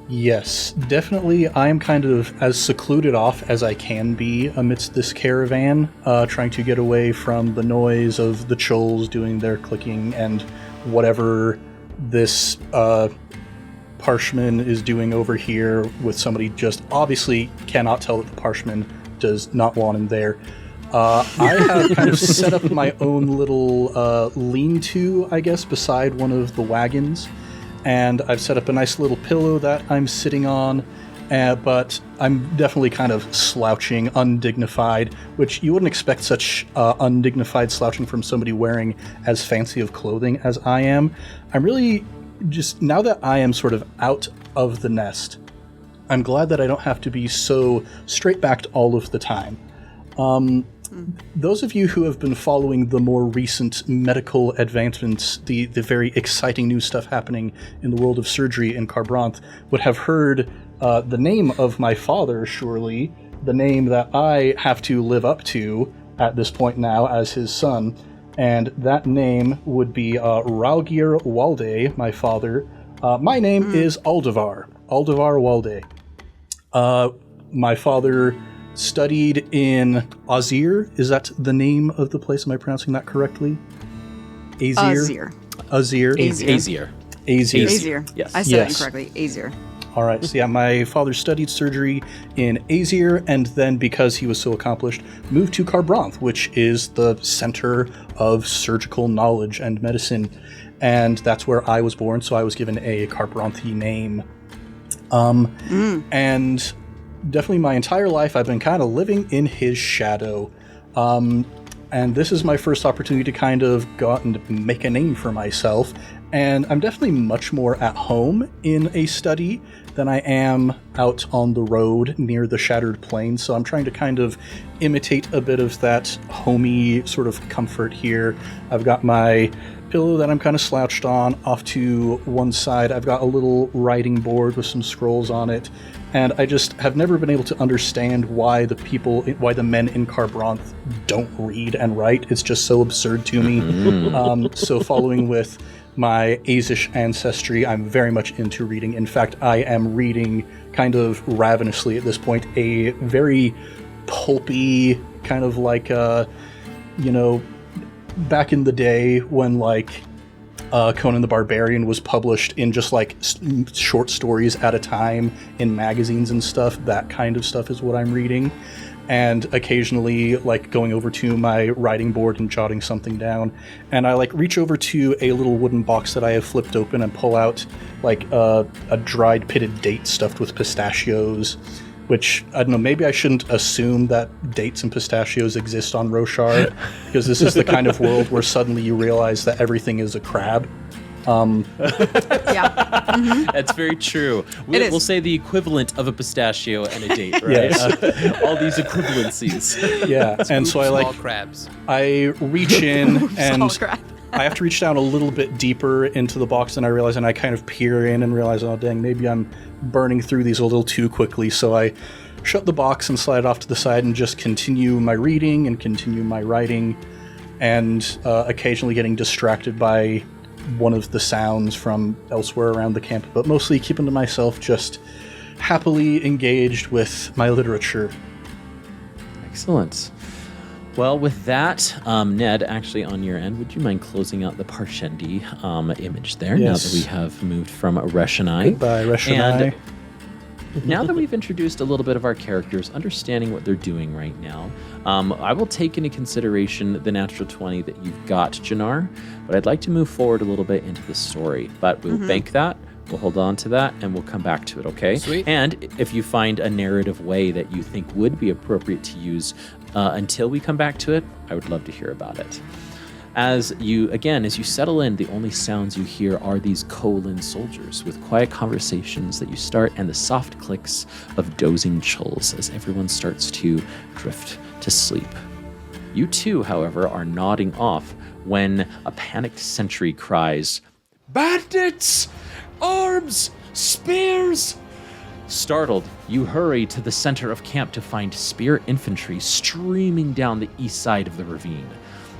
Yes, definitely. I am kind of as secluded off as I can be amidst this caravan, trying to get away from the noise of the chulls doing their clicking and whatever this parshman is doing over here with somebody just obviously cannot tell that the parshman does not want him there. I have kind of set up my own little lean-to, I guess, beside one of the wagons. And I've set up a nice little pillow that I'm sitting on, but I'm definitely kind of slouching, undignified, which you wouldn't expect such undignified slouching from somebody wearing as fancy of clothing as I am. I'm really just, now that I am sort of out of the nest, I'm glad that I don't have to be so straight-backed all of the time. Those of you who have been following the more recent medical advancements, the very exciting new stuff happening in the world of surgery in Kharbranth, would have heard the name of my father, surely, the name that I have to live up to at this point now as his son, and that name would be Raugir Walde, my father. My name is Aldevar Walde. My father studied in Azir. Is that the name of the place? Am I pronouncing that correctly? Azir. Azir. Yes. I said it incorrectly. Azir. All right. So yeah, my father studied surgery in Azir, and then because he was so accomplished, moved to Kharbranth, which is the center of surgical knowledge and medicine, and that's where I was born. So I was given a Kharbranthi name. And definitely my entire life I've been kind of living in his shadow. And this is my first opportunity to kind of go out and make a name for myself. And I'm definitely much more at home in a study than I am out on the road near the Shattered Plains. So I'm trying to kind of imitate a bit of that homey sort of comfort here. I've got my pillow that I'm kind of slouched on. Off to one side, I've got a little writing board with some scrolls on it. And I just have never been able to understand why the men in Kharbranth don't read and write. It's just so absurd to me. So following with my Azish ancestry, I'm very much into reading. In fact, I am reading kind of ravenously at this point a very pulpy kind of like, back in the day when Conan the Barbarian was published in just like short stories at a time in magazines and stuff. That kind of stuff is what I'm reading. And occasionally going over to my writing board and jotting something down. And I reach over to a little wooden box that I have flipped open and pull out a dried pitted date stuffed with pistachios, which, I don't know, maybe I shouldn't assume that dates and pistachios exist on Roshar, because this is the kind of world where suddenly you realize that everything is a crab. Yeah. Mm-hmm. That's very true. We'll say the equivalent of a pistachio and a date, right? Yes. All these equivalencies. Yeah, and so small crabs. I reach in and crab. I have to reach down a little bit deeper into the box than I realize, and I kind of peer in and realize, oh dang, maybe I'm burning through these a little too quickly. So I shut the box and slide off to the side and just continue my reading and continue my writing, and occasionally getting distracted by one of the sounds from elsewhere around the camp, but mostly keeping to myself, just happily engaged with my literature. Excellent. Well, with that, Ned, actually on your end, would you mind closing out the Parshendi image there, Yes. now that we have moved from Reshonai? Goodbye, Reshonai. And now that we've introduced a little bit of our characters, understanding what they're doing right now, I will take into consideration the natural 20 that you've got, Janar, but I'd like to move forward a little bit into the story. But we'll bank that, we'll hold on to that, and we'll come back to it, okay? Sweet. And if you find a narrative way that you think would be appropriate to use until we come back to it, I would love to hear about it. As you settle in, the only sounds you hear are these Kolin soldiers with quiet conversations that you start and the soft clicks of dozing chulls as everyone starts to drift to sleep. You too, however, are nodding off when a panicked sentry cries, "Bandits! Arms! Spears! Startled, you hurry to the center of camp to find spear infantry streaming down the east side of the ravine.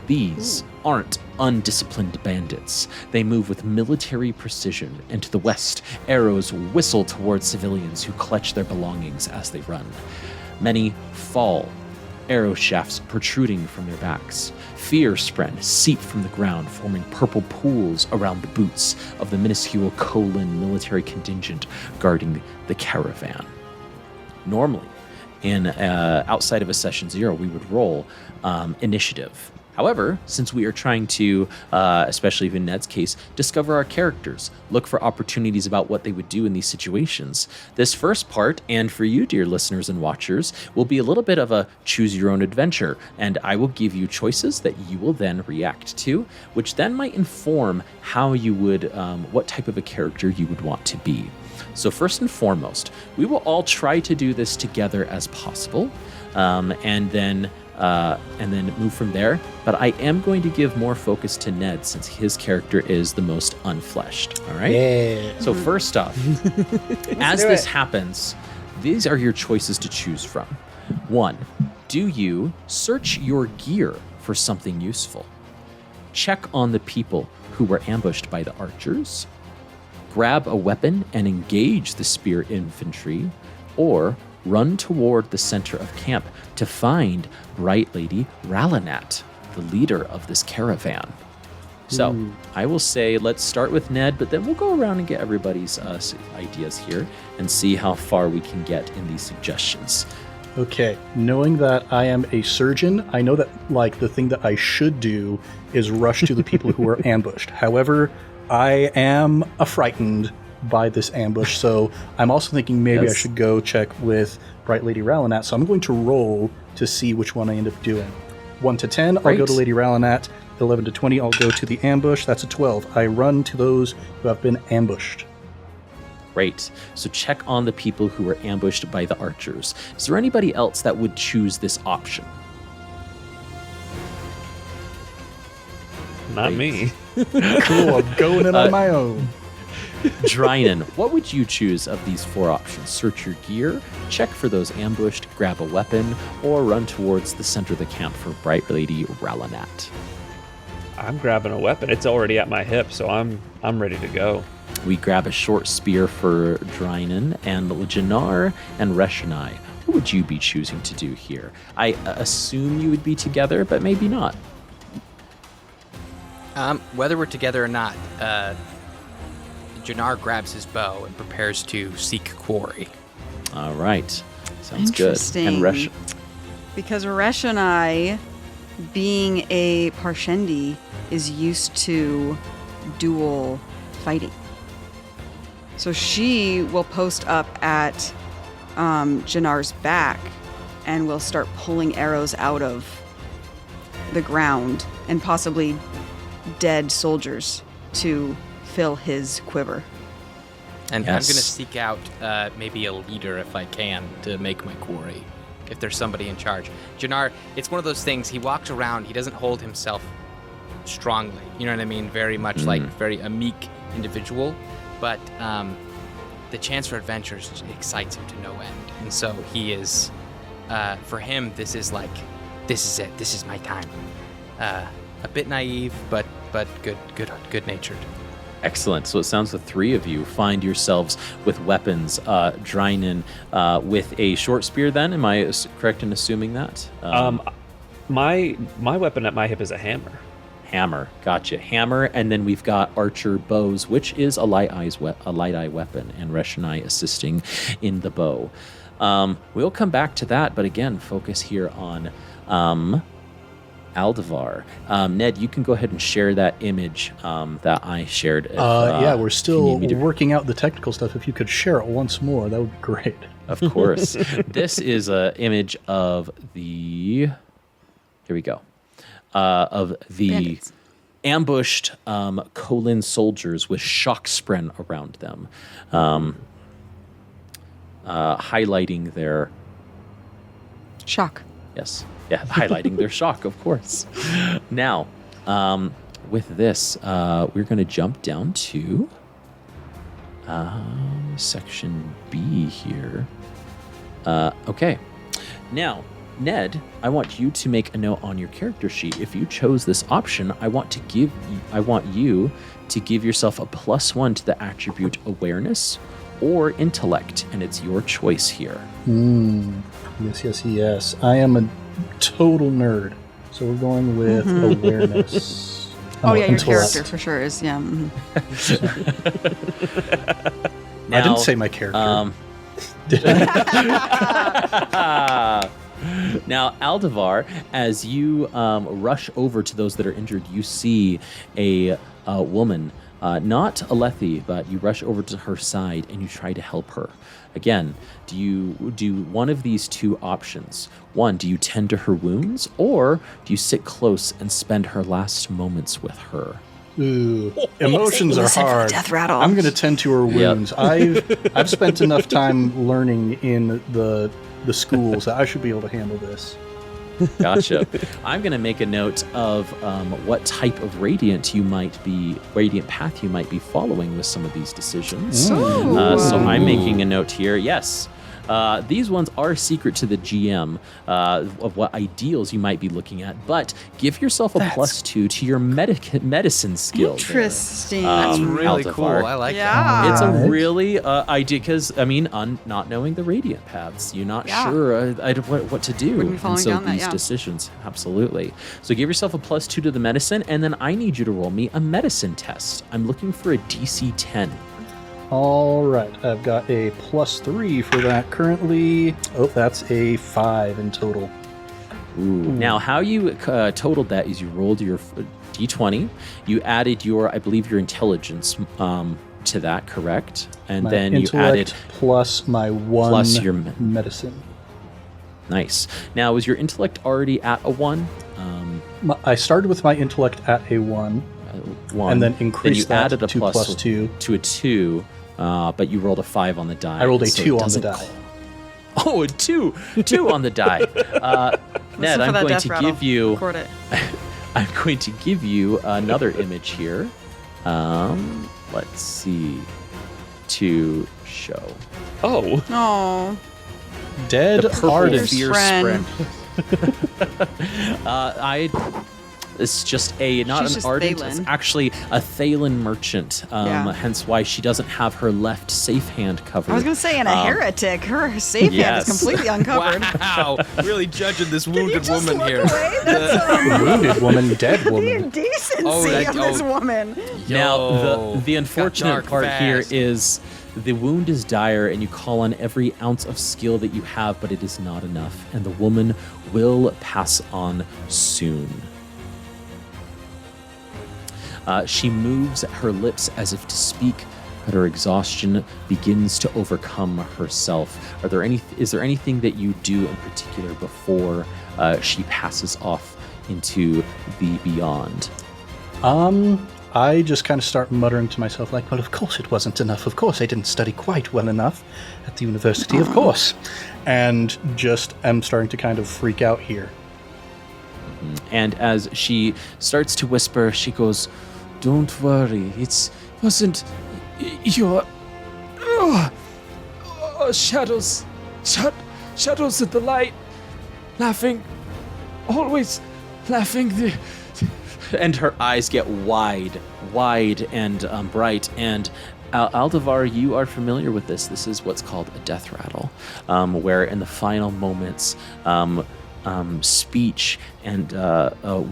These aren't undisciplined bandits. They move with military precision, and to the west, arrows whistle towards civilians who clutch their belongings as they run. Many fall, arrow shafts protruding from their backs. Fear spren seep from the ground, forming purple pools around the boots of the minuscule Kholin military contingent guarding the caravan. Normally, outside of a session 0, we would roll initiative. However, since we are trying to, especially in Ned's case, discover our characters, look for opportunities about what they would do in these situations, this first part, and for you, dear listeners and watchers, will be a little bit of a choose your own adventure, and I will give you choices that you will then react to, which then might inform how you would, what type of a character you would want to be. So first and foremost, we will all try to do this together as possible, and then move from there. But I am going to give more focus to Ned since his character is the most unfleshed. All right? Yeah. So first off, as this happens, these are your choices to choose from. 1, do you search your gear for something useful? Check on the people who were ambushed by the archers? Grab a weapon and engage the spear infantry? Or run toward the center of camp to find Bright Lady Ralanat, the leader of this caravan? So I will say let's start with Ned, but then we'll go around and get everybody's ideas here and see how far we can get in these suggestions. Okay, knowing that I am a surgeon, I know that like the thing that I should do is rush to the people who are ambushed. However, I am frightened by this ambush, so I'm also thinking maybe I should go check with Bright Lady Ralanat, so I'm going to roll to see which one I end up doing. 1 to 10, I'll go to Lady Ralanat. 11 to 20, I'll go to the ambush. That's a 12. I run to those who have been ambushed. Great. So check on the people who were ambushed by the archers. Is there anybody else that would choose this option? Not me. Cool, I'm going in on my own. Drynin, what would you choose of these 4 options? Search your gear, check for those ambushed, grab a weapon, or run towards the center of the camp for Bright Lady Ralanat? I'm grabbing a weapon. It's already at my hip, so I'm ready to go. We grab a short spear for Drynin, and Janar and Reshonai. What would you be choosing to do here? I assume you would be together, but maybe not. Whether we're together or not, Janar grabs his bow and prepares to seek quarry. All right. Sounds good. Interesting. And Because Reshonai, being a Parshendi, is used to dual fighting. So she will post up at Janar's back and will start pulling arrows out of the ground and possibly dead soldiers to fill his quiver. And I'm going to seek out maybe a leader if I can to make my quarry, if there's somebody in charge. Janar, it's one of those things, he walks around, he doesn't hold himself strongly. You know what I mean? Very much like very a meek individual. But the chance for adventures excites him to no end. And so he is, for him, this is it. This is my time. A bit naive, but good natured. Excellent. So it sounds the 3 of you find yourselves with weapons. Drynin with a short spear then? Am I correct in assuming that? My weapon at my hip is a hammer. Hammer. Gotcha. Hammer, and then we've got archer bows, which is a light eye weapon, and Reshonai assisting in the bow. We'll come back to that, but again, focus here on Aldevar. Ned, you can go ahead and share that image that I shared. If, we're still working out the technical stuff. If you could share it once more, that would be great. Of course. This is an image of the... Here we go. Of the bandits. Ambushed Kholin soldiers with shock spren around them, highlighting their... Shock. Yes. Yeah, highlighting their shock, of course. Now, with this, we're going to jump down to Section B here. Okay. Now, Ned, I want you to make a note on your character sheet. If you chose this option, I want you to give yourself a +1 to the attribute awareness or intellect, and it's your choice here. Yes. I am a total nerd, so we're going with awareness. Oh yeah, your intellect. character for sure is I didn't say my character. Now, Aldevar, as you rush over to those that are injured, you see a woman, not Alethi, but you rush over to her side and you try to help her. Again, do you do one of these two options? One, do you tend to her wounds, or do you sit close and spend her last moments with her? Ooh, emotions are Listen for the hard. death rattle. I'm going to tend to her wounds. I've spent enough time learning in the schools that I should be able to handle this. Gotcha. I'm going to make a note of what type of radiant path you might be following with some of these decisions. So I'm making a note here. Yes. These ones are secret to the GM of what ideals you might be looking at, but give yourself a +2 to your medicine skill. Interesting. That's really Aldevar. cool. I like that. Yeah. It's a really idea because not knowing the radiant paths, you're not sure what to do. Wouldn't be following And so down that, these decisions, absolutely. So give yourself a +2 to the medicine, and then I need you to roll me a medicine test. I'm looking for a DC 10. All right, I've got a +3 for that currently. Oh, that's a 5 in total. Now, how you totaled that is you rolled your D20, you added your intelligence to that, correct? And My then you intellect added plus my 1 plus your medicine. Nice. Now, is your intellect already at a 1? I started with my intellect at a 1, 1. and then increased then you that added a to +2. to a 2, but you rolled a 5 on the die. I rolled a so 2 it on the doesn't die. Oh, a 2 on the die. Ned, I'm going to give you. Record it. I'm going to give you another image here. Let's see. To show. Oh. Oh. Dead The purple artist. fierce friend. sprint. It's just not She's an just ardent. Thalen. It's actually a Thalen merchant. Hence why she doesn't have her left safe hand covered. I was going to say, and a heretic. Her safe hand is completely uncovered. Wow, really judging this wounded Just woman look here. away? That's Wounded woman, dead the woman. indecency of this woman. Now, the got unfortunate dark part here fast. is the wound is dire and you call on every ounce of skill that you have, but it is not enough, and the woman will pass on soon. She moves her lips as if to speak, but her exhaustion begins to overcome herself. Is there anything that you do in particular before she passes off into the beyond? I just kind of start muttering to myself like, well, of course it wasn't enough. Of course I didn't study quite well enough at the university, of course. And just am starting to kind of freak out here. And as she starts to whisper, she goes, "Don't worry, it wasn't your shadows. Shadows of the light. Laughing. Always laughing." And her eyes get wide and bright. And Aldevar, you are familiar with this. This is what's called a death rattle, where in the final moments, speech and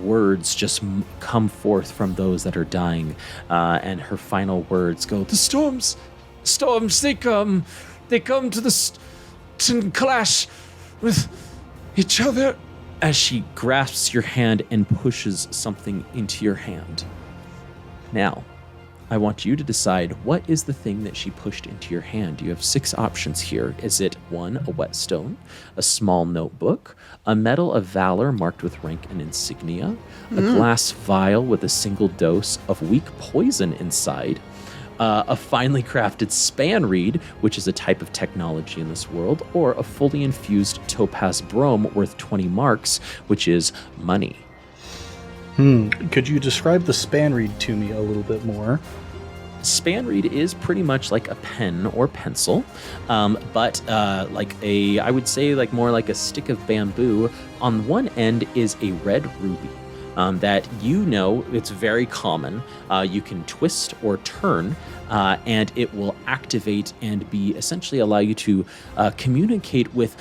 words just come forth from those that are dying, and her final words go, "The storms, they come to clash with each other," as she grasps your hand and pushes something into your hand. Now, I want you to decide what is the thing that she pushed into your hand. You have 6 options here. Is it 1, a whetstone, a small notebook, a medal of valor marked with rank and insignia, a glass vial with a single dose of weak poison inside, a finely crafted span reed, which is a type of technology in this world, or a fully infused topaz brome worth 20 marks, which is money? Could you describe the span reed to me a little bit more? span reed is pretty much like a pen or pencil, but I would say like more like a stick of bamboo. On one end is a red ruby. That it's very common. You can twist or turn, and it will activate and essentially allow you to communicate with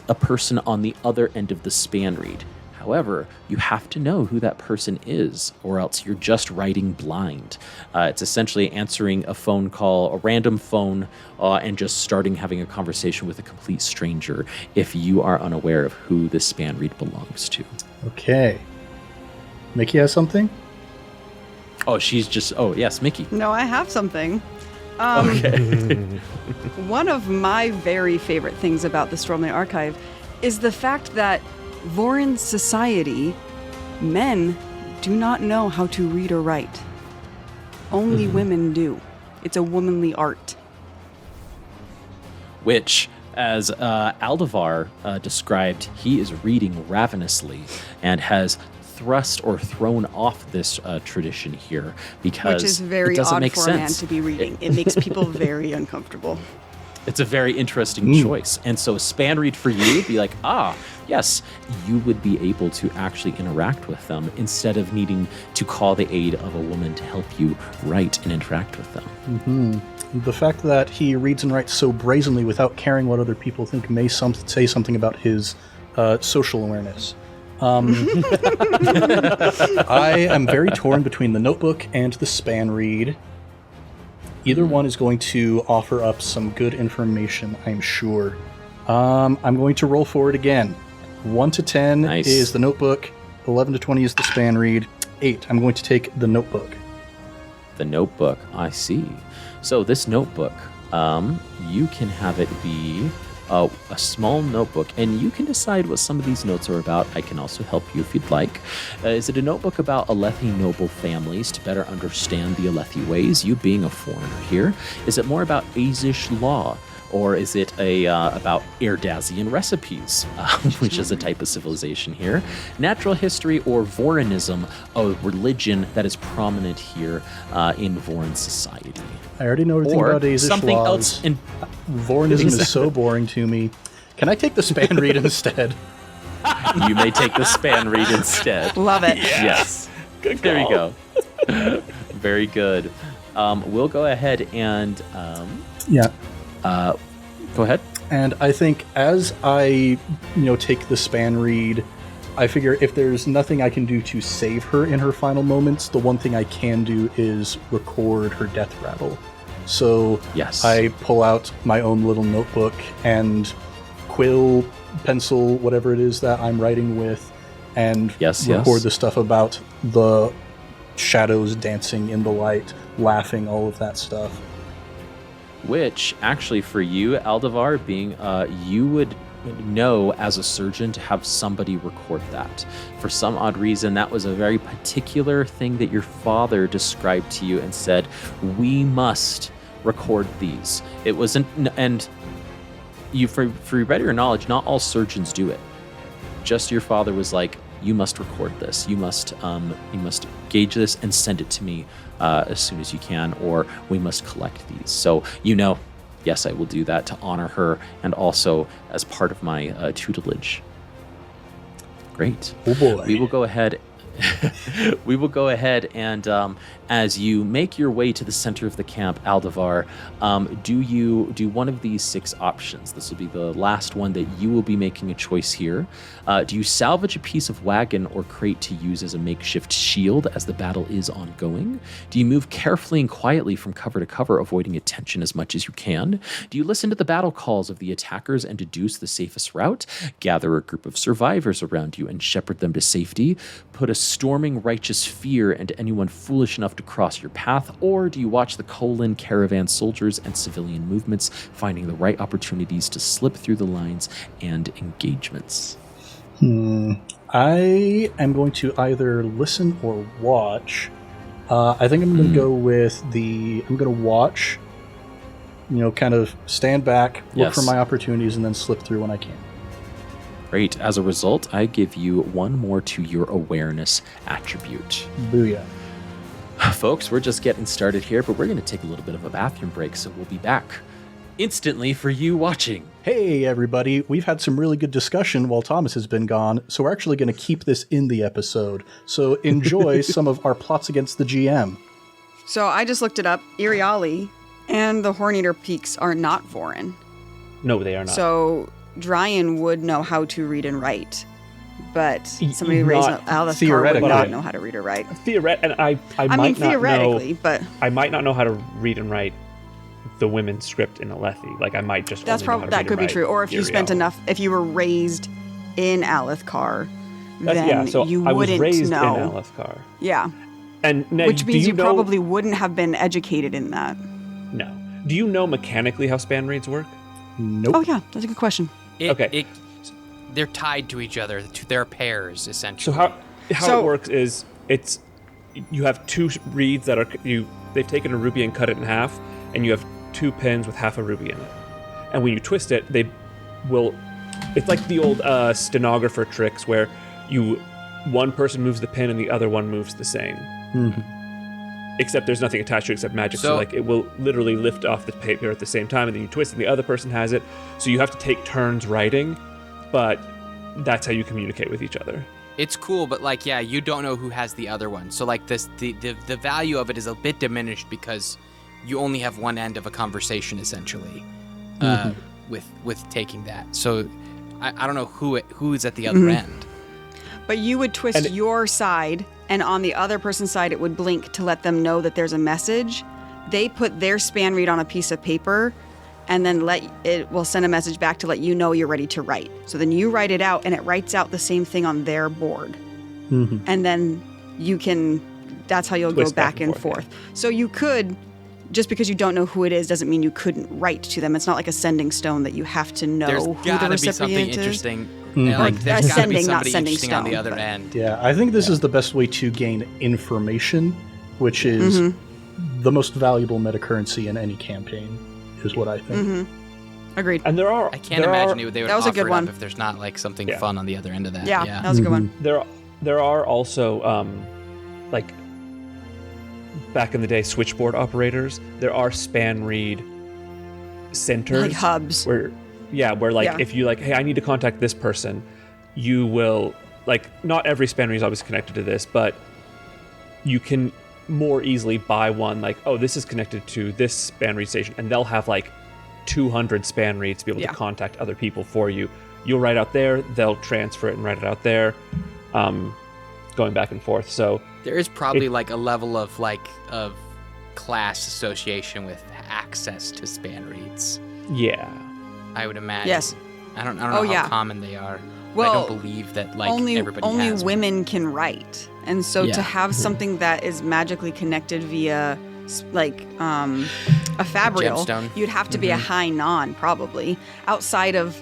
a person on the other end of the span reed. However, you have to know who that person is, or else you're just writing blind. It's essentially answering a phone call, a random phone, and just having a conversation with a complete stranger if you are unaware of who this span reed belongs to. Okay. Mickey has something? Oh, yes, Mickey. No, I have something. Okay. One of my very favorite things about the Stormlight Archive is the fact that Vorin society, men do not know how to read or write. Only women do. It's a womanly art. Which, as Aldevar described, he is reading ravenously and has thrust or thrown off this tradition here because which is very it doesn't odd make for sense. a man to be reading. It makes people very uncomfortable. It's a very interesting choice. And so span reed for you would be like, yes, you would be able to actually interact with them instead of needing to call the aid of a woman to help you write and interact with them. Mm-hmm. The fact that he reads and writes so brazenly without caring what other people think may say something about his social awareness. I am very torn between the notebook and the span reed. Either one is going to offer up some good information, I'm sure. I'm going to roll for it again. 1 to 10 is the notebook. 11 to 20 is the span reed. 8, I'm going to take the notebook. The notebook, I see. So this notebook, you can have it be a small notebook, and you can decide what some of these notes are about. I can also help you if you'd like. Is it a notebook about Alethi noble families to better understand the Alethi ways, you being a foreigner here? Is it more about Azish law? Or is it about Erdazian recipes, which is a type of civilization here? Natural history or Vorinism, a religion that is prominent here in Vorin society. I already know everything about Azish something laws. else. Vorinism is so boring to me. Can I take the span reed instead? You may take the span reed instead. Love it. Yes. Good There you call. go. Very good. We'll go ahead and... go ahead. And I think as I, take the span reed, I figure if there's nothing I can do to save her in her final moments, the one thing I can do is record her death rattle. So yes. I pull out my own little notebook and quill, pencil, whatever it is that I'm writing with, and record the stuff about the shadows dancing in the light, laughing, all of that stuff. Which, actually, for you, Aldevar, being you would know as a surgeon to have somebody record that. For some odd reason, that was a very particular thing that your father described to you and said, we must record these. It wasn't, and you, for your better knowledge, not all surgeons do it. Just your father was like, you must record this. You must gauge this and send it to me as soon as you can, or we must collect these. So, yes, I will do that to honor her and also as part of my tutelage. Great. Oh boy. We will go ahead. We will go ahead and as you make your way to the center of the camp, Aldevar, do one of these 6 options. This will be the last one that you will be making a choice here. Do you salvage a piece of wagon or crate to use as a makeshift shield as the battle is ongoing? Do you move carefully and quietly from cover to cover, avoiding attention as much as you can? Do you listen to the battle calls of the attackers and deduce the safest route? Gather a group of survivors around you and shepherd them to safety? Put a storming righteous fear into anyone foolish enough to cross your path? Or do you watch the colon, caravan soldiers, and civilian movements, finding the right opportunities to slip through the lines and engagements? I am going to either listen or watch. I think I'm going to go with I'm going to watch, kind of stand back, look for my opportunities, and then slip through when I can. Great. As a result, I give you 1 more to your awareness attribute. Booyah. folks, we're just getting started here, but we're going to take a little bit of a bathroom break, so we'll be back instantly for you watching. Hey, everybody. We've had some really good discussion while Thomas has been gone, so we're actually going to keep this in the episode. So enjoy some of our plots against the GM. So I just looked it up. Iriali and the Horneater Peaks are not Vorin. No, they are not. So Drynin would know how to read and write. But somebody raised Aldevar would not know how to read or write. I mean, theoretically, but I might not know how to read and write the women's script in Alethi. Like, I might just. That's probably that could be true. Or if you spent enough, if you were raised in Alethkar, then you wouldn't know. I was raised in Alethkar. Yeah. And Ned, which means you probably wouldn't have been educated in that. No. Do you know mechanically how span reads work? Nope. Oh yeah, that's a good question. They're tied to each other. They're pairs, essentially. So how it works is you have two reeds that they've taken a ruby and cut it in half, and you have two pins with half a ruby in it. And when you twist it, it's like the old stenographer tricks where one person moves the pin and the other one moves the same. Mm-hmm. Except there's nothing attached to it except magic. So like it will literally lift off the paper at the same time, and then you twist and the other person has it. So you have to take turns writing, but that's how you communicate with each other. It's cool, but like, yeah, you don't know who has the other one. So like the value of it is a bit diminished because you only have one end of a conversation essentially, with taking that. So I don't know who's at the other end. But you would twist your side, and on the other person's side, it would blink to let them know that there's a message. They put their span read on a piece of paper, and then it will send a message back to let you know you're ready to write. So then you write it out, and it writes out the same thing on their board. Mm-hmm. And then that's how you'll twist go back and forth. Yeah. So you could, just because you don't know who it is doesn't mean you couldn't write to them. It's not like a sending stone that you have to know who the recipient is. There's gotta be something interesting. Mm-hmm. Like, there's gotta be somebody not interesting stone, on the other end. Yeah, I think this is the best way to gain information, which is the most valuable metacurrency in any campaign, is what I think. Mm-hmm. Agreed. And I can't imagine they would that was offer a good one. it up if there's not like something fun on the other end of that. Yeah, that was a good one. There are also like back in the day switchboard operators. There are span read centers, like hubs, where if you hey, I need to contact this person, you will not every span read is obviously connected to this, but you can more easily buy one this is connected to this span read station, and they'll have 200 span reads to be able to contact other people for you. You'll write out there, they'll transfer it and write it out there, going back and forth. So there is probably a level of class association with access to span reads. Yeah, I would imagine. Yes. I don't know how common they are. Well, I don't believe that only has women can write, and so to have something that is magically connected via a fabrial, you'd have to be a high non probably, outside of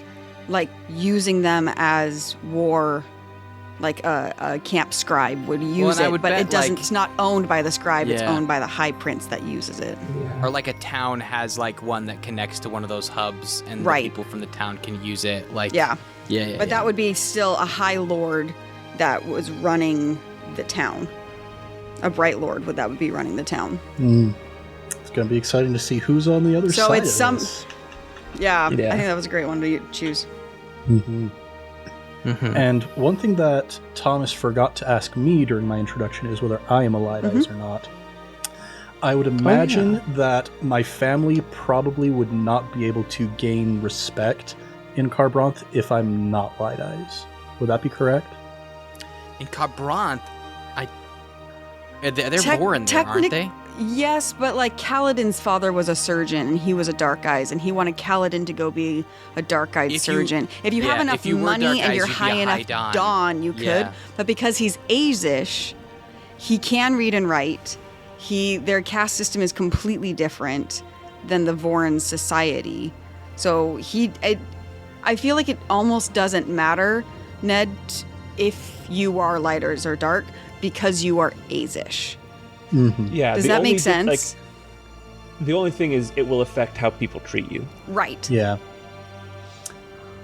using them as war. A camp scribe would use it, but it doesn't. It's not owned by the scribe. It's owned by the high prince that uses it. Or a town has one that connects to one of those hubs, and the people from the town can use it. But that would be still a high lord that was running the town. A bright lord would be running the town. It's going to be exciting to see who's on the other side. So it's this. Yeah, I think that was a great one to choose. Mm-hmm. Mm-hmm. And one thing that Thomas forgot to ask me during my introduction is whether I am a Light Eyes or not. I would imagine that my family probably would not be able to gain respect in Kharbranth if I'm not Light Eyes. Would that be correct? In Kharbranth, they're Vorin there, aren't they? Yes, but Kaladin's father was a surgeon, and he was a Dark Eyes, and he wanted Kaladin to go be a Dark Eyed surgeon. If you have enough money and you're high enough Dawn, you could. But because he's Azish, he can read and write. Their caste system is completely different than the Vorin society. So I feel like it almost doesn't matter, Ned, if you are Lighters or Dark, because you are Azish. Mm-hmm. Yeah. Does that make sense? The only thing is it will affect how people treat you. Right. Yeah.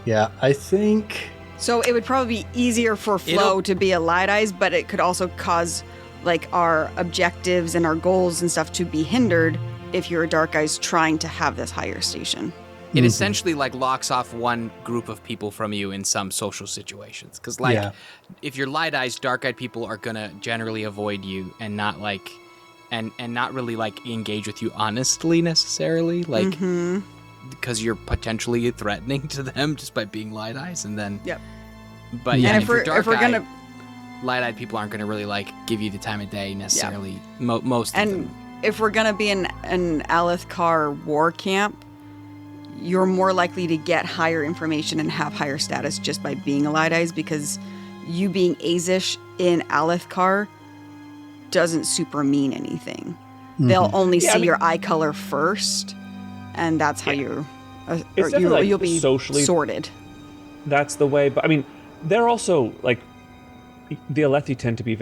Yeah, I think... So it would probably be easier for Flo to be a Light Eyes, but it could also cause like our objectives and our goals and stuff to be hindered if you're a Dark Eyes trying to have this higher station. It essentially like locks off one group of people from you in some social situations. Because if you're Light Eyes, Dark Eyed people are gonna generally avoid you and not like, and not really like engage with you honestly necessarily, like because you're potentially threatening to them just by being Light Eyes, and then. Yep. But yeah, and if we're gonna. Light-eyed people aren't going to really like give you the time of day necessarily. Most of them. And if we're going to be in an Alethkar war camp, you're more likely to get higher information and have higher status just by being a Light Eyes, because you being Azish in Alethkar doesn't super mean anything. They'll only see your eye color first, and that's how you'll be socially sorted. That's the way. But I mean, they're also like. The Alethi tend to be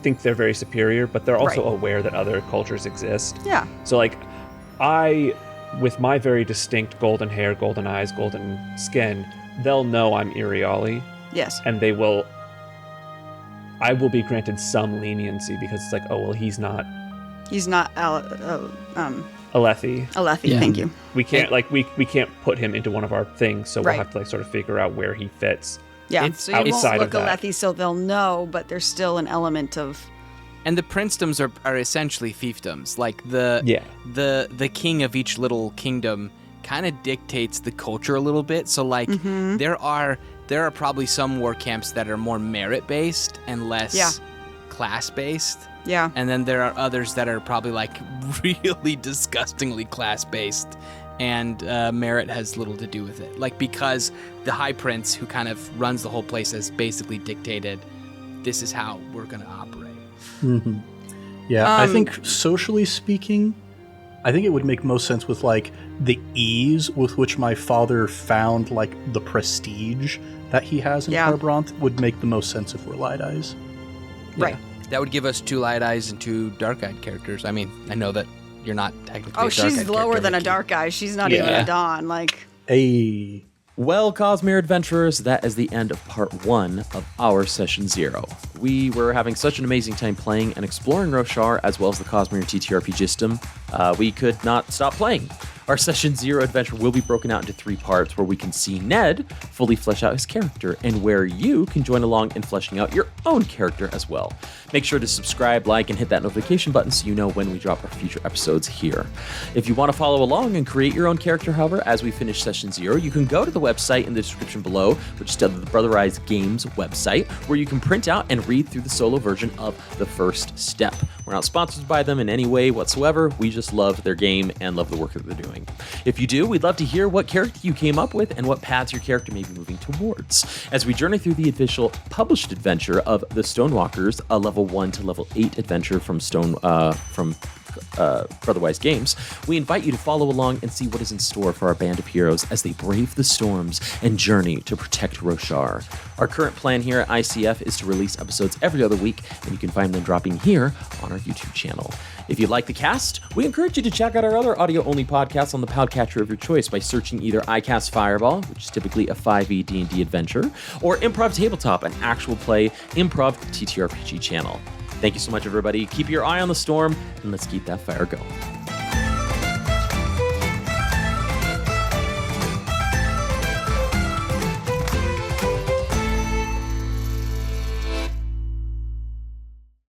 think they're very superior, but they're also aware that other cultures exist. Yeah. So like, with my very distinct golden hair, golden eyes, golden skin, they'll know I'm Iriali. Yes. And I will be granted some leniency because it's like, oh, well, he's not Alethi. Alethi, thank you. We can't we can't put him into one of our things, so we'll have to like sort of figure out where he fits. Yeah, so you won't look Alethi, so they'll know, but there's still an element of. And the princedoms are essentially fiefdoms. Like the king of each little kingdom kind of dictates the culture a little bit. So like there are probably some war camps that are more merit based and less class based. Yeah. And then there are others that are probably like really disgustingly class based. And merit has little to do with it. Like, because the High Prince, who kind of runs the whole place, has basically dictated, this is how we're going to operate. Yeah, I think socially speaking, I think it would make most sense with, like, the ease with which my father found, like, the prestige that he has in Kharbranth would make the most sense if we're Light Eyes. Right. That would give us 2 Light Eyes and 2 Dark Eyed characters. I mean, I know that you're not technically a Dark-eyed she's lower than a Mickey. Dark Eye. She's not even a Dawn. Like. Hey. Well, Cosmere Adventurers, that is the end of part 1 of our Session 0. We were having such an amazing time playing and exploring Roshar, as well as the Cosmere TTRPG system. We could not stop playing. Our Session 0 adventure will be broken out into 3 parts, where we can see Ned fully flesh out his character, and where you can join along in fleshing out your own character as well. Make sure to subscribe, like, and hit that notification button so you know when we drop our future episodes here. If you want to follow along and create your own character, however, as we finish Session 0, you can go to the website in the description below, which is the Brotherwise Games website, where you can print out and read through the solo version of The First Step. We're not sponsored by them in any way whatsoever. We just love their game and love the work that they're doing. If you do, we'd love to hear what character you came up with and what paths your character may be moving towards. As we journey through the official published adventure of the Stonewalkers, a level 1 to level 8 adventure from Brotherwise Games, we invite you to follow along and see what is in store for our band of heroes as they brave the storms and journey to protect Roshar. Our current plan here at ICF is to release episodes every other week, and you can find them dropping here on our YouTube channel. If you like the cast, we encourage you to check out our other audio-only podcasts on the podcatcher of your choice by searching either iCast Fireball, which is typically a 5e D&D adventure, or Improv Tabletop, an actual play improv TTRPG channel. Thank you so much, everybody. Keep your eye on the storm, and let's keep that fire going.